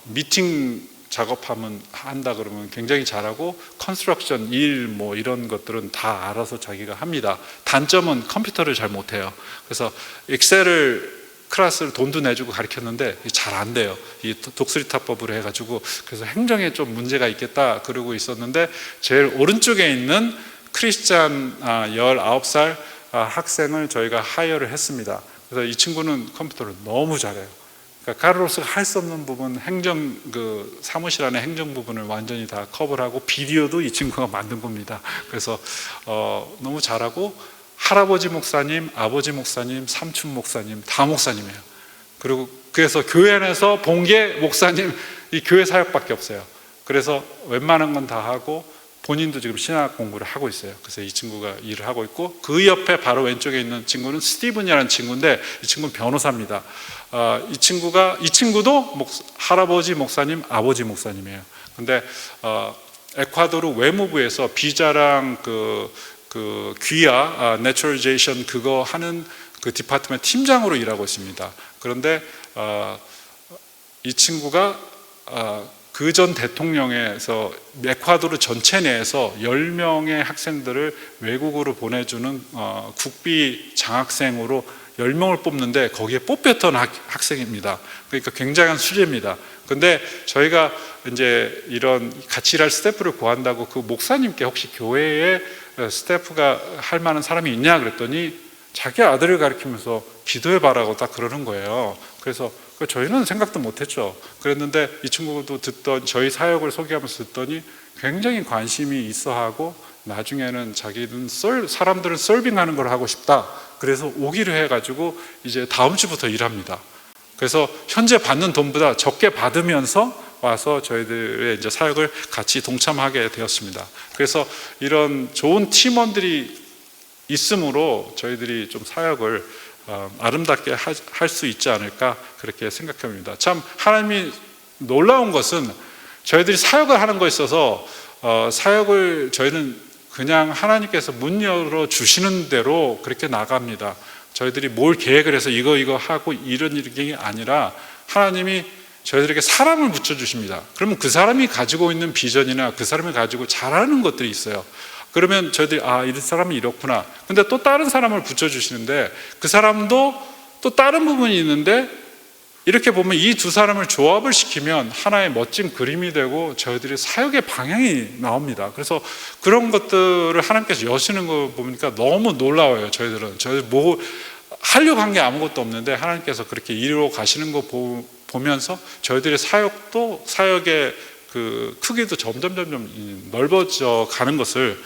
미팅 작업하면 한다 그러면 굉장히 잘하고 컨스트럭션 일 뭐 이런 것들은 다 알아서 자기가 합니다. 단점은 컴퓨터를 잘 못해요. 그래서 엑셀을 클래스를 돈도 내주고 가르쳤는데 잘 안 돼요. 이 독수리타법으로 해가지고 그래서 행정에 좀 문제가 있겠다 그러고 있었는데 제일 오른쪽에 있는 크리스찬 19살 학생을 저희가 하이어를 했습니다. 그래서 이 친구는 컴퓨터를 너무 잘해요. 그러니까 카를로스가 할 수 없는 부분, 행정 사무실 안에 행정 부분을 완전히 다 커버를 하고 비디오도 이 친구가 만든 겁니다. 그래서 너무 잘하고 할아버지 목사님, 아버지 목사님, 삼촌 목사님 다 목사님이에요. 그리고 그래서 교회 안에서 본 게 목사님 이 교회 사역밖에 없어요. 그래서 웬만한 건 다 하고 본인도 지금 신학 공부를 하고 있어요. 그래서 이 친구가 일을 하고 있고 그 옆에 바로 왼쪽에 있는 친구는 스티븐이라는 친구인데 이 친구는 변호사입니다. 이 친구도 할아버지 목사님, 아버지 목사님이에요. 근데 에콰도르 외무부에서 비자랑 그 귀화, 내추럴제이션 그거 하는 그 디파트먼트 팀장으로 일하고 있습니다. 그런데 이 친구가 그 전 대통령에서 에콰도르 전체 내에서 10명의 학생들을 외국으로 보내주는 국비 장학생으로 10명을 뽑는데 거기에 뽑혔던 학생입니다. 그러니까 굉장한 수재입니다. 근데 저희가 이제 이런 같이 일할 스태프를 구한다고 그 목사님께 혹시 교회에 스태프가 할 만한 사람이 있냐 그랬더니 자기 아들을 가르치면서 기도해봐라고 딱 그러는 거예요. 그래서 저희는 생각도 못했죠. 그랬는데 이 친구도 저희 사역을 소개하면서 듣더니 굉장히 관심이 있어하고 나중에는 자기는 사람들을 서빙하는 걸 하고 싶다. 그래서 오기로 해가지고 이제 다음 주부터 일합니다. 그래서 현재 받는 돈보다 적게 받으면서 와서 저희들의 이제 사역을 같이 동참하게 되었습니다. 그래서 이런 좋은 팀원들이 있으므로 저희들이 좀 사역을 아름답게 할 수 있지 않을까 그렇게 생각합니다. 참 하나님이 놀라운 것은 저희들이 사역을 하는 것에 있어서 사역을 저희는 그냥 하나님께서 문 열어 주시는 대로 그렇게 나갑니다. 저희들이 뭘 계획을 해서 이거 하고 이런 일이 아니라 하나님이 저희들에게 사람을 붙여주십니다. 그러면 그 사람이 가지고 있는 비전이나 그 사람이 가지고 잘하는 것들이 있어요. 그러면 저희들이 이 사람이 이렇구나. 근데 또 다른 사람을 붙여주시는데 그 사람도 또 다른 부분이 있는데 이렇게 보면 이 두 사람을 조합을 시키면 하나의 멋진 그림이 되고 저희들이 사역의 방향이 나옵니다. 그래서 그런 것들을 하나님께서 여시는 거 보니까 너무 놀라워요. 저희들은 뭐 하려고 한 게 아무것도 없는데 하나님께서 그렇게 이루어 가시는 거 보면서 저희들의 사역의 그 크기도 점점 넓어져 가는 것을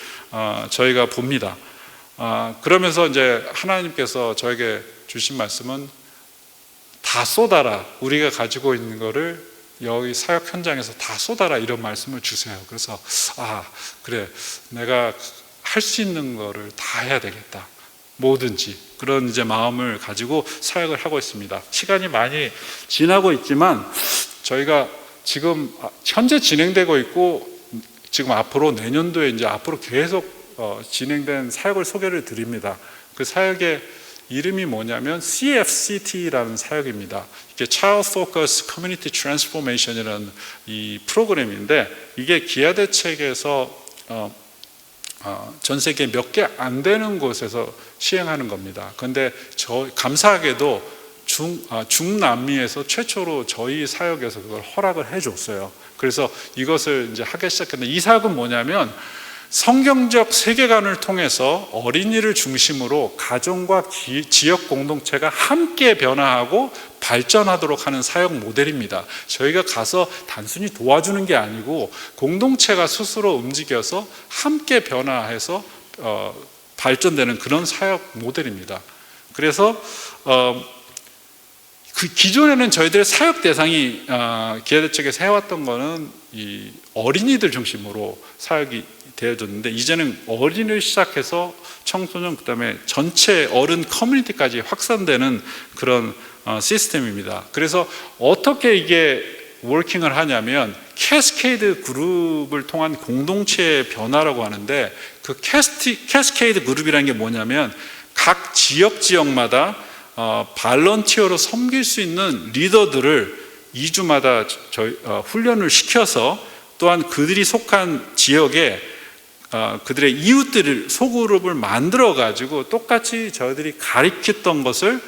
저희가 봅니다. 그러면서 이제 하나님께서 저에게 주신 말씀은 다 쏟아라. 우리가 가지고 있는 거를 여기 사역 현장에서 다 쏟아라 이런 말씀을 주세요. 그래서 그래, 내가 할 수 있는 거를 다 해야 되겠다, 뭐든지 그런 이제 마음을 가지고 사역을 하고 있습니다. 시간이 많이 지나고 있지만 저희가 지금 현재 진행되고 있고 지금 앞으로 내년도에 이제 앞으로 계속 진행된 사역을 소개를 드립니다. 그 사역의 이름이 뭐냐면 CFCT라는 사역입니다. 이게 Child Focused Community Transformation이라는 이 프로그램인데, 이게 기아 대책에서 전 세계 몇 개 안 되는 곳에서 시행하는 겁니다. 그런데 감사하게도 중남미에서 최초로 저희 사역에서 그걸 허락을 해줬어요. 그래서 이것을 이제 하기 시작했는데, 이 사역은 뭐냐면 성경적 세계관을 통해서 어린이를 중심으로 가정과 지역 공동체가 함께 변화하고 발전하도록 하는 사역 모델입니다. 저희가 가서 단순히 도와주는 게 아니고 공동체가 스스로 움직여서 함께 변화해서 발전되는 그런 사역 모델입니다. 그래서 그 기존에는 저희들의 사역 대상이 기아대책에서 해왔던 거는 이 어린이들 중심으로 사역이 되어졌는데, 이제는 어린이를 시작해서 청소년, 그다음에 전체 어른 커뮤니티까지 확산되는 그런 시스템입니다. 그래서 어떻게 이게 워킹을 하냐면 캐스케이드 그룹을 통한 공동체의 변화라고 하는데, 그 캐스케이드 그룹이라는 게 뭐냐면 각 지역마다 발런티어로 섬길 수 있는 리더들을 2주마다 훈련을 시켜서, 또한 그들이 속한 지역에 그들의 이웃들을 소그룹을 만들어 가지고 똑같이 저희들이 가르쳤던 것을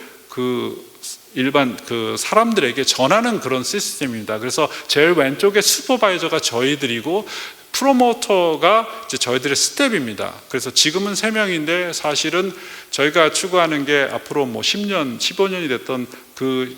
일반 사람들에게 전하는 그런 시스템입니다. 그래서 제일 왼쪽에 슈퍼바이저가 저희들이고 프로모터가 이제 저희들의 스텝입니다. 그래서 지금은 3명인데 사실은 저희가 추구하는 게 앞으로 10년, 15년이 됐던 그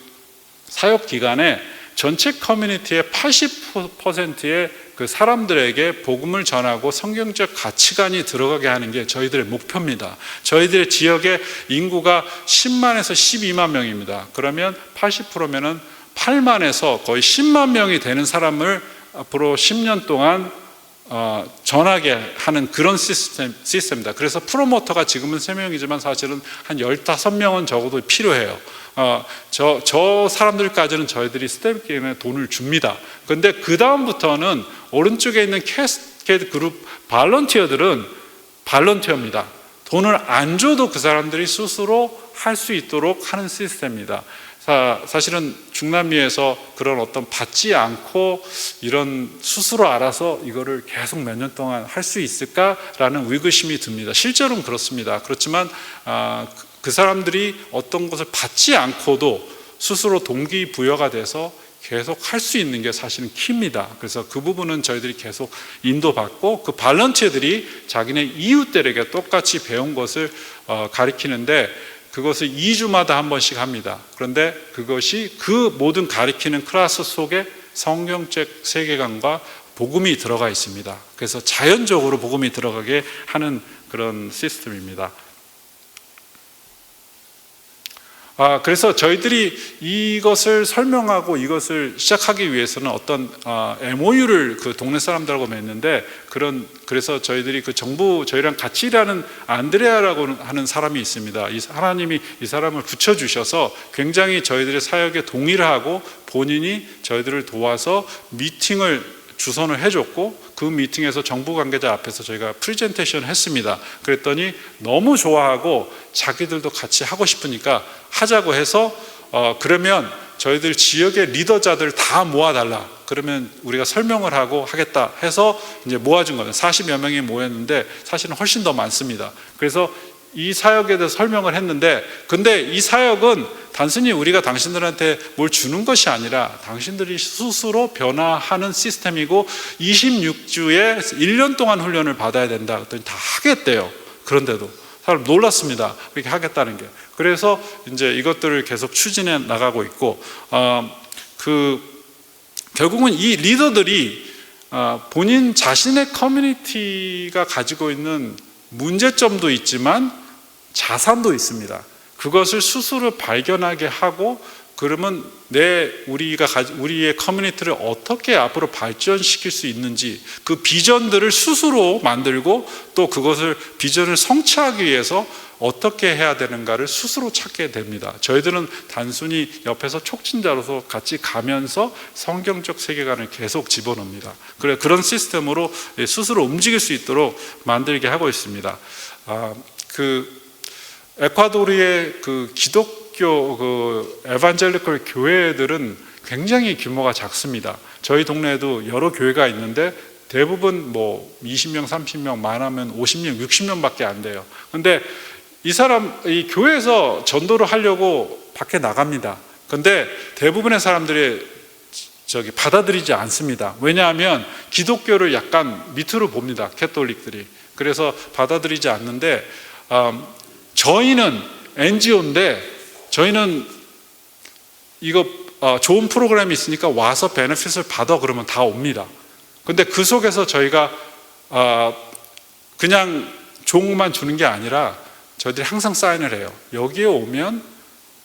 사역 기간에 전체 커뮤니티의 80%의 그 사람들에게 복음을 전하고 성경적 가치관이 들어가게 하는 게 저희들의 목표입니다. 저희들의 지역의 인구가 10만에서 12만 명입니다. 그러면 80%면은 8만에서 거의 10만 명이 되는 사람을 앞으로 10년 동안 전하게 하는 그런 시스템입니다. 그래서 프로모터가 지금은 3명이지만 사실은 한 15명은 적어도 필요해요. 저 사람들까지는 저희들이 스텝 게임에 돈을 줍니다. 그런데 그 다음부터는 오른쪽에 있는 캐스케이드 그룹 발런티어들은 발런티어입니다. 돈을 안 줘도 그 사람들이 스스로 할 수 있도록 하는 시스템입니다. 사실은 중남미에서 그런 어떤 받지 않고 이런 스스로 알아서 이거를 계속 몇 년 동안 할 수 있을까라는 의구심이 듭니다. 실제로는 그렇습니다. 그렇지만 그 사람들이 어떤 것을 받지 않고도 스스로 동기부여가 돼서 계속 할 수 있는 게 사실은 키입니다. 그래서 그 부분은 저희들이 계속 인도받고, 그 발런티어들이 자기네 이웃들에게 똑같이 배운 것을 가르치는데, 그것을 2주마다 한 번씩 합니다. 그런데 그것이 그 모든 가르치는 클래스 속에 성경적 세계관과 복음이 들어가 있습니다. 그래서 자연적으로 복음이 들어가게 하는 그런 시스템입니다. 그래서 저희들이 이것을 설명하고 이것을 시작하기 위해서는 어떤 MOU를 그 동네 사람들하고 맺는데, 그래서 저희들이 그 정부, 저희랑 같이 일하는 안드레아라고 하는 사람이 있습니다. 하나님이 이 사람을 붙여주셔서 굉장히 저희들의 사역에 동의를 하고 본인이 저희들을 도와서 미팅을 주선을 해줬고, 그 미팅에서 정부 관계자 앞에서 저희가 프레젠테이션을 했습니다. 그랬더니 너무 좋아하고 자기들도 같이 하고 싶으니까 하자고 해서 그러면 저희들 지역의 리더자들 다 모아달라, 그러면 우리가 설명을 하고 하겠다 해서 이제 모아준 거예요. 40여 명이 모였는데 사실은 훨씬 더 많습니다. 그래서 이 사역에 대해서 설명을 했는데, 근데 이 사역은 단순히 우리가 당신들한테 뭘 주는 것이 아니라 당신들이 스스로 변화하는 시스템이고 26주에 1년 동안 훈련을 받아야 된다 그랬더니 다 하겠대요. 그런데도 사람 놀랐습니다. 그렇게 하겠다는 게. 그래서 이제 이것들을 계속 추진해 나가고 있고, 결국은 이 리더들이 본인 자신의 커뮤니티가 가지고 있는 문제점도 있지만 자산도 있습니다. 그것을 스스로 발견하게 하고 그러면 우리의 커뮤니티를 어떻게 앞으로 발전시킬 수 있는지 그 비전들을 스스로 만들고 또 그것을 비전을 성취하기 위해서 어떻게 해야 되는가를 스스로 찾게 됩니다. 저희들은 단순히 옆에서 촉진자로서 같이 가면서 성경적 세계관을 계속 집어넣습니다. 그런 시스템으로 스스로 움직일 수 있도록 만들게 하고 있습니다. 에콰도르의 기독교 에반젤리컬 교회들은 굉장히 규모가 작습니다. 저희 동네에도 여러 교회가 있는데 대부분 20명, 30명, 많으면 50명, 60명밖에 안 돼요. 근데 이 교회에서 전도를 하려고 밖에 나갑니다. 근데 대부분의 사람들이 받아들이지 않습니다. 왜냐하면 기독교를 약간 밑으로 봅니다. 캐톨릭들이. 그래서 받아들이지 않는데 저희는 NGO인데 저희는 이거 좋은 프로그램이 있으니까 와서 베네핏을 받아 그러면 다 옵니다. 근데 그 속에서 저희가 그냥 좋은 것만 주는 게 아니라 저희들이 항상 사인을 해요. 여기에 오면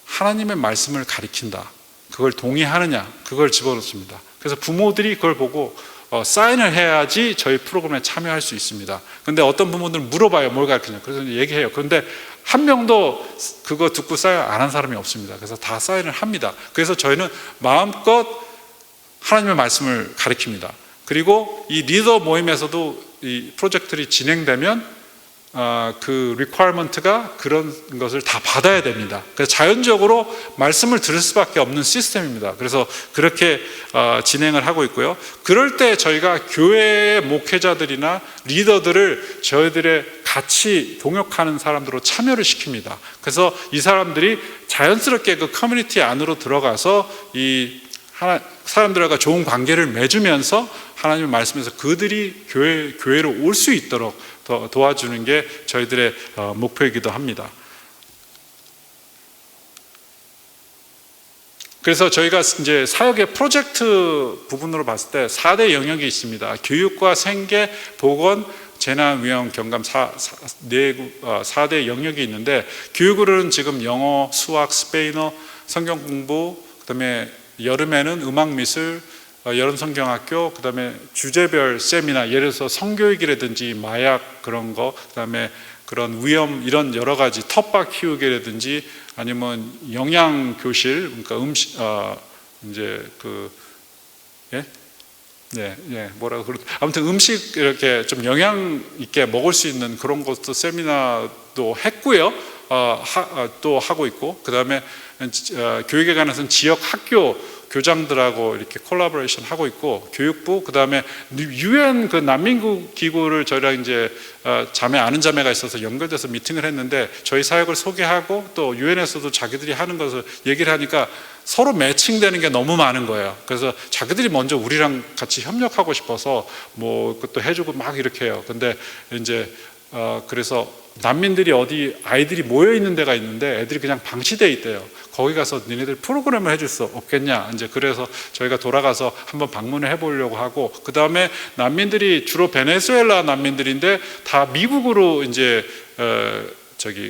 하나님의 말씀을 가리킨다. 그걸 동의하느냐? 그걸 집어넣습니다. 그래서 부모들이 그걸 보고 사인을 해야지 저희 프로그램에 참여할 수 있습니다. 근데 어떤 부모들은 물어봐요. 뭘 가르치냐? 그래서 얘기해요. 그런데 한 명도 그거 듣고 사인 안 한 사람이 없습니다. 그래서 다 사인을 합니다. 그래서 저희는 마음껏 하나님의 말씀을 가르칩니다. 그리고 이 리더 모임에서도 이 프로젝트들이 진행되면 그 리퀘어먼트가 그런 것을 다 받아야 됩니다. 그래서 자연적으로 말씀을 들을 수밖에 없는 시스템입니다. 그래서 그렇게 진행을 하고 있고요. 그럴 때 저희가 교회의 목회자들이나 리더들을 저희들의 같이 동역하는 사람들로 참여를 시킵니다. 그래서 이 사람들이 자연스럽게 그 커뮤니티 안으로 들어가서 이 사람들과 좋은 관계를 맺으면서 하나님의 말씀에서 그들이 교회로 올 수 있도록 도와주는 게 저희들의 목표이기도 합니다. 그래서 저희가 이제 사역의 프로젝트 부분으로 봤을 때 4대 영역이 있습니다. 교육과 생계, 보건, 재난, 위험, 경감 4대 영역이 있는데 교육으로는 지금 영어, 수학, 스페인어, 성경 공부, 그다음에 여름에는 음악, 미술, 여름 성경학교, 그 다음에 주제별 세미나, 예를 들어서 성교육이라든지 마약 그런 거, 그 다음에 그런 위험 이런 여러 가지 텃밭 키우기라든지 아니면 영양교실, 그러니까 음식, 이제 뭐라고 아무튼 음식 이렇게 좀 영양 있게 먹을 수 있는 그런 것도 세미나도 했고요. 또 하고 있고, 그 다음에 교육에 관해서는 지역 학교 교장들하고 이렇게 콜라보레이션 하고 있고, 교육부, 그 다음에 UN 그 난민국 기구를 저희랑 이제 아는 자매가 있어서 연결돼서 미팅을 했는데 저희 사역을 소개하고 또 UN에서도 자기들이 하는 것을 얘기를 하니까 서로 매칭되는 게 너무 많은 거예요. 그래서 자기들이 먼저 우리랑 같이 협력하고 싶어서 뭐 그것도 해주고 막 이렇게 해요. 근데 이제 그래서 난민들이 아이들이 모여 있는 데가 있는데 애들이 그냥 방치돼 있대요. 거기 가서 니네들 프로그램을 해줄 수 없겠냐. 이제 그래서 저희가 돌아가서 한번 방문을 해보려고 하고, 그 다음에 난민들이 주로 베네수엘라 난민들인데 다 미국으로 이제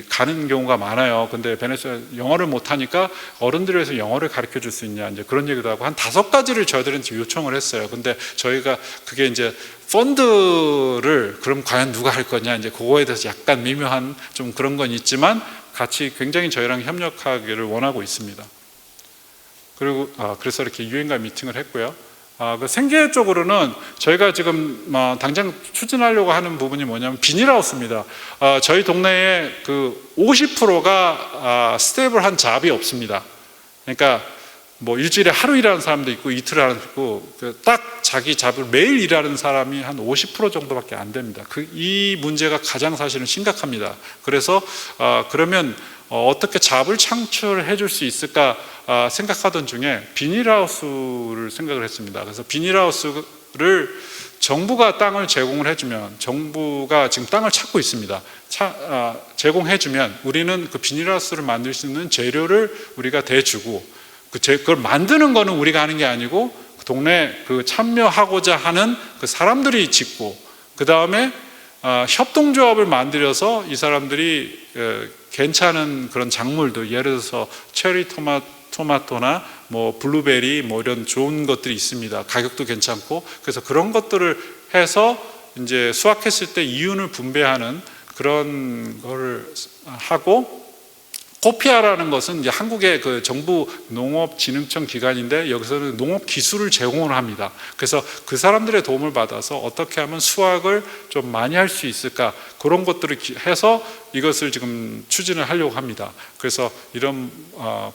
가는 경우가 많아요. 근데 베네수엘라 영어를 못하니까 어른들을 위해서 영어를 가르쳐 줄 수 있냐. 이제 그런 얘기도 하고 한 5가지를 저희들은 요청을 했어요. 근데 저희가 그게 이제 펀드를 그럼 과연 누가 할 거냐. 이제 그거에 대해서 약간 미묘한 좀 그런 건 있지만 같이 굉장히 저희랑 협력하기를 원하고 있습니다. 그리고 그래서 이렇게 유엔과 미팅을 했고요. 그 생계 쪽으로는 저희가 지금 당장 추진하려고 하는 부분이 뭐냐면 비닐하우스입니다. 저희 동네에 그 50%가 스테이블한 잡이 없습니다. 그러니까 뭐 일주일에 하루 일하는 사람도 있고 이틀 하는 사람도 있고 딱 자기 잡을 매일 일하는 사람이 한 50% 정도밖에 안 됩니다. 이 문제가 가장 사실은 심각합니다. 그래서 그러면 어떻게 잡을 창출해 줄 수 있을까 생각하던 중에 비닐하우스를 생각을 했습니다. 그래서 비닐하우스를 정부가 땅을 제공을 해주면, 정부가 지금 땅을 찾고 있습니다. 제공해주면 우리는 그 비닐하우스를 만들 수 있는 재료를 우리가 대주고, 그걸 만드는 거는 우리가 하는 게 아니고 그 동네 그 참여하고자 하는 그 사람들이 짓고, 그 다음에 협동조합을 만들어서 이 사람들이 괜찮은 그런 작물들, 예를 들어서 체리 토마토, 토마토나 뭐 블루베리 뭐 이런 좋은 것들이 있습니다. 가격도 괜찮고. 그래서 그런 것들을 해서 이제 수확했을 때 이윤을 분배하는 그런 거를 하고, 코피아라는 것은 이제 한국의 그 정부 농업진흥청 기관인데 여기서는 농업 기술을 제공을 합니다. 그래서 그 사람들의 도움을 받아서 어떻게 하면 수확을 좀 많이 할 수 있을까, 그런 것들을 해서 이것을 지금 추진을 하려고 합니다. 그래서 이런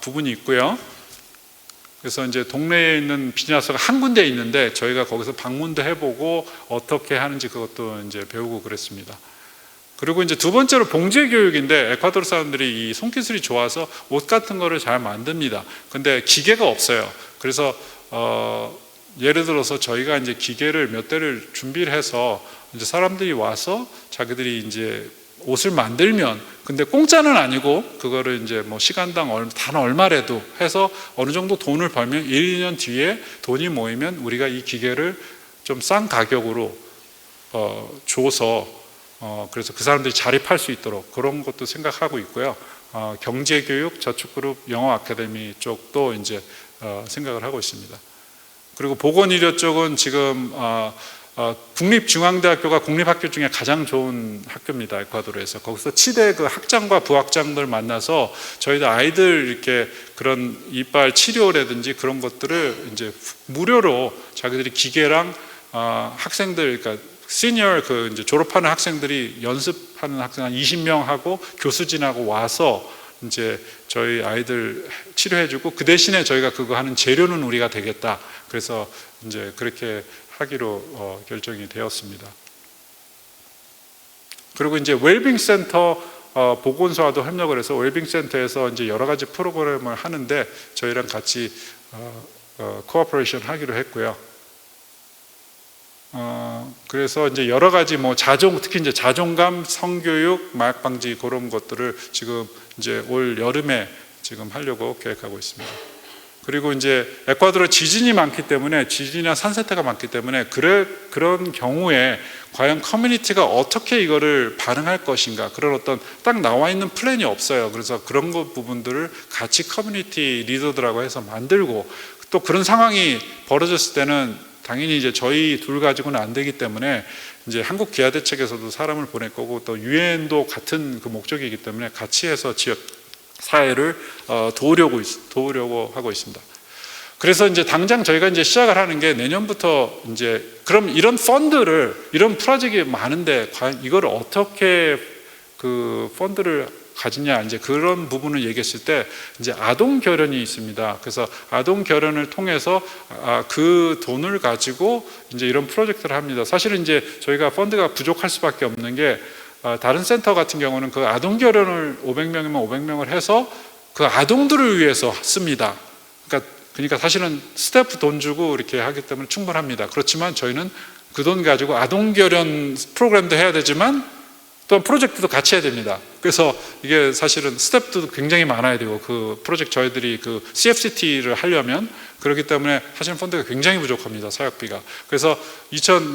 부분이 있고요. 그래서 이제 동네에 있는 비즈니스가 한 군데 있는데 저희가 거기서 방문도 해보고 어떻게 하는지 그것도 이제 배우고 그랬습니다. 그리고 이제 두 번째로 봉제 교육인데, 에콰도르 사람들이 이 손기술이 좋아서 옷 같은 거를 잘 만듭니다. 근데 기계가 없어요. 그래서 예를 들어서 저희가 이제 기계를 몇 대를 준비를 해서 이제 사람들이 와서 자기들이 이제 옷을 만들면, 근데 공짜는 아니고 그거를 이제 뭐 시간당 단 얼마라도 해서 어느 정도 돈을 벌면 1, 2년 뒤에 돈이 모이면 우리가 이 기계를 좀 싼 가격으로 줘서 그래서 그 사람들이 자립할 수 있도록 그런 것도 생각하고 있고요. 경제교육, 저축그룹, 영어 아카데미 쪽도 이제 생각을 하고 있습니다. 그리고 보건의료 쪽은 지금 국립중앙대학교가 국립학교 중에 가장 좋은 학교입니다. 에콰도르에서. 거기서 치대 그 학장과 부학장들 만나서 저희들 아이들 이렇게 그런 이빨 치료라든지 그런 것들을 이제 무료로 자기들이 기계랑 학생들, 그러니까 시니어 그 이제 졸업하는 학생들이 연습하는 학생 한 20명 하고 교수진하고 와서 이제 저희 아이들 치료해주고, 그 대신에 저희가 그거 하는 재료는 우리가 되겠다. 그래서 이제 그렇게 하기로 결정이 되었습니다. 그리고 이제 웰빙 센터 보건소와도 협력을 해서 웰빙 센터에서 이제 여러 가지 프로그램을 하는데 저희랑 같이 코어퍼레이션 하기로 했고요. 그래서 이제 여러 가지 뭐 특히 이제 자존감, 성교육, 마약 방지 그런 것들을 지금 이제 올 여름에 지금 하려고 계획하고 있습니다. 그리고 이제 에콰도르 지진이 많기 때문에, 지진이나 산사태가 많기 때문에 그런 경우에 과연 커뮤니티가 어떻게 이거를 반응할 것인가, 그런 어떤 딱 나와 있는 플랜이 없어요. 그래서 그런 부분들을 같이 커뮤니티 리더들하고 해서 만들고, 또 그런 상황이 벌어졌을 때는 당연히 이제 저희 둘 가지고는 안 되기 때문에 이제 한국 기아 대책에서도 사람을 보낼 거고, 또 유엔도 같은 그 목적이기 때문에 같이 해서 지역 사회를 도우려고 하고 있습니다. 그래서 이제 당장 저희가 이제 시작을 하는 게 내년부터 이제 그럼 이런 펀드를, 이런 프로젝트가 많은데 과연 이걸 어떻게 그 펀드를 가지냐, 이제 그런 부분을 얘기했을 때 이제 아동 결연이 있습니다. 그래서 아동 결연을 통해서 그 돈을 가지고 이제 이런 프로젝트를 합니다. 사실은 이제 저희가 펀드가 부족할 수밖에 없는 게, 다른 센터 같은 경우는 그 아동 결연을 500명이면 500명을 해서 그 아동들을 위해서 씁니다. 그러니까 사실은 스태프 돈 주고 이렇게 하기 때문에 충분합니다. 그렇지만 저희는 그 돈 가지고 아동 결연 프로그램도 해야 되지만 또 프로젝트도 같이 해야 됩니다. 그래서 이게 사실은 스텝도 굉장히 많아야 되고, 그 프로젝트 저희들이 그 CFCT를 하려면, 그렇기 때문에 사실 펀드가 굉장히 부족합니다. 사역비가. 그래서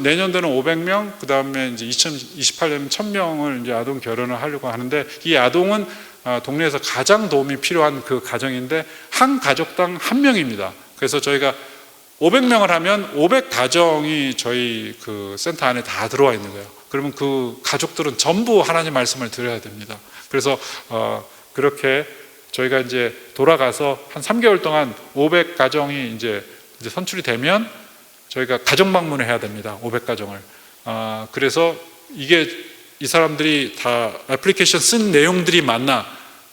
내년도는 500명, 그 다음에 이제 2028년은 1000명을 이제 아동 결연을 하려고 하는데, 이 아동은 동네에서 가장 도움이 필요한 그 가정인데 한 가족당 한 명입니다. 그래서 저희가 500명을 하면 500가정이 저희 그 센터 안에 다 들어와 있는 거예요. 그러면 그 가족들은 전부 하나님 말씀을 들어야 됩니다. 그래서 그렇게 저희가 이제 돌아가서 한 3개월 동안 500가정이 이제 선출이 되면 저희가 가정 방문을 해야 됩니다. 500가정을. 그래서 이게 이 사람들이 다 애플리케이션 쓴 내용들이 맞나?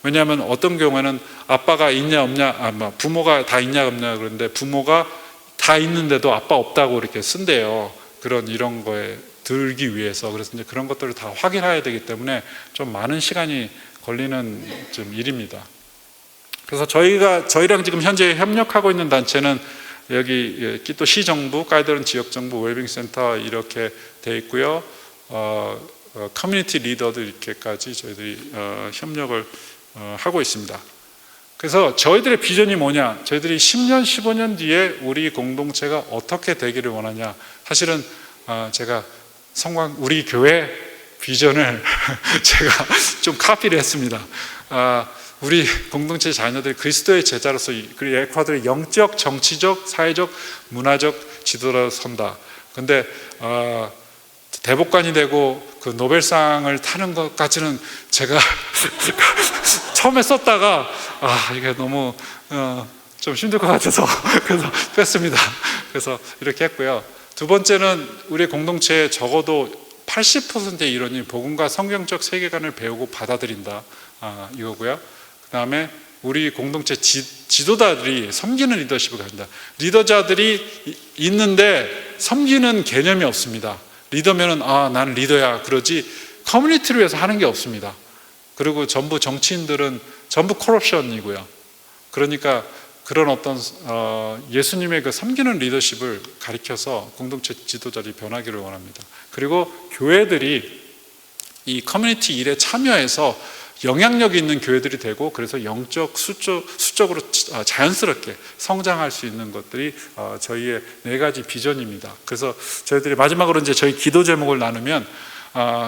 왜냐하면 어떤 경우에는 아빠가 있냐 없냐, 부모가 다 있냐 없냐 그런데 부모가 다 있는데도 아빠 없다고 이렇게 쓴대요. 이런 거에 들기 위해서. 그래서 이제 그런 것들을 다 확인해야 되기 때문에 좀 많은 시간이 걸리는 좀 일입니다. 그래서 저희랑 지금 현재 협력하고 있는 단체는 여기 끼또 시정부, 까이드론 지역정부, 웰빙센터 이렇게 돼 있고요. 커뮤니티 리더들 이렇게까지 저희들이 협력을 하고 있습니다. 그래서 저희들의 비전이 뭐냐? 저희들이 10년, 15년 뒤에 우리 공동체가 어떻게 되기를 원하냐? 사실은 제가 우리 교회 비전을 제가 좀 카피를 했습니다. 우리 공동체 자녀들이 그리스도의 제자로서 그리고 에콰도르의 영적, 정치적, 사회적, 문화적 지도자로 선다. 근데 대법관이 되고 그 노벨상을 타는 것까지는 제가 처음에 썼다가 이게 너무 좀 힘들 것 같아서 그래서 뺐습니다. 그래서 이렇게 했고요. 두 번째는 우리 공동체에 적어도 80%의 일원이 복음과 성경적 세계관을 배우고 받아들인다, 이거고요. 그 다음에 우리 공동체 지도자들이 섬기는 리더십을 가진다. 리더자들이 있는데 섬기는 개념이 없습니다. 리더면은 나는 리더야 그러지 커뮤니티를 위해서 하는 게 없습니다. 그리고 전부 정치인들은 전부 커럽션이고요. 그러니까 그런 어떤 예수님의 그 섬기는 리더십을 가리켜서 공동체 지도자들이 변하기를 원합니다. 그리고 교회들이 이 커뮤니티 일에 참여해서 영향력 있는 교회들이 되고, 그래서 영적, 수적으로 자연스럽게 성장할 수 있는 것들이 저희의 4가지 비전입니다. 그래서 저희들이 마지막으로 이제 저희 기도 제목을 나누면,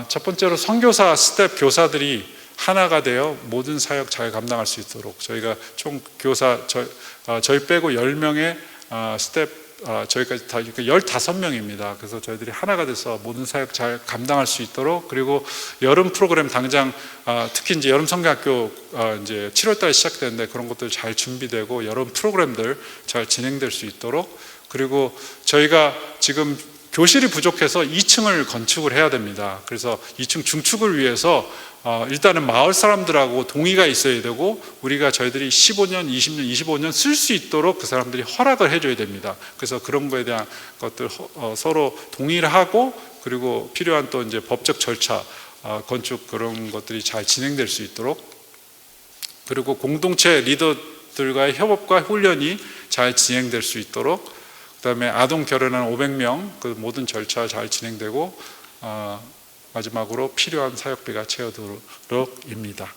첫 번째로 선교사 스텝 교사들이 하나가 되어 모든 사역 잘 감당할 수 있도록 저희가 총 교사 저희 빼고 10명의 스텝 저희까지 다 15명입니다. 그래서 저희들이 하나가 돼서 모든 사역 잘 감당할 수 있도록, 그리고 여름 프로그램 당장 특히 이제 여름 성경학교 이제 7월달에 시작되는데 그런 것들 잘 준비되고 여름 프로그램들 잘 진행될 수 있도록, 그리고 저희가 지금 교실이 부족해서 2층을 건축을 해야 됩니다. 그래서 2층 중축을 위해서 일단은 마을 사람들하고 동의가 있어야 되고, 우리가 저희들이 15년, 20년, 25년 쓸 수 있도록 그 사람들이 허락을 해줘야 됩니다. 그래서 그런 거에 대한 것들 서로 동의를 하고, 그리고 필요한 또 이제 법적 절차, 건축 그런 것들이 잘 진행될 수 있도록, 그리고 공동체 리더들과의 협업과 훈련이 잘 진행될 수 있도록, 그 다음에 아동 결혼한 500명 그 모든 절차 잘 진행되고, 마지막으로 필요한 사역비가 채워도록입니다.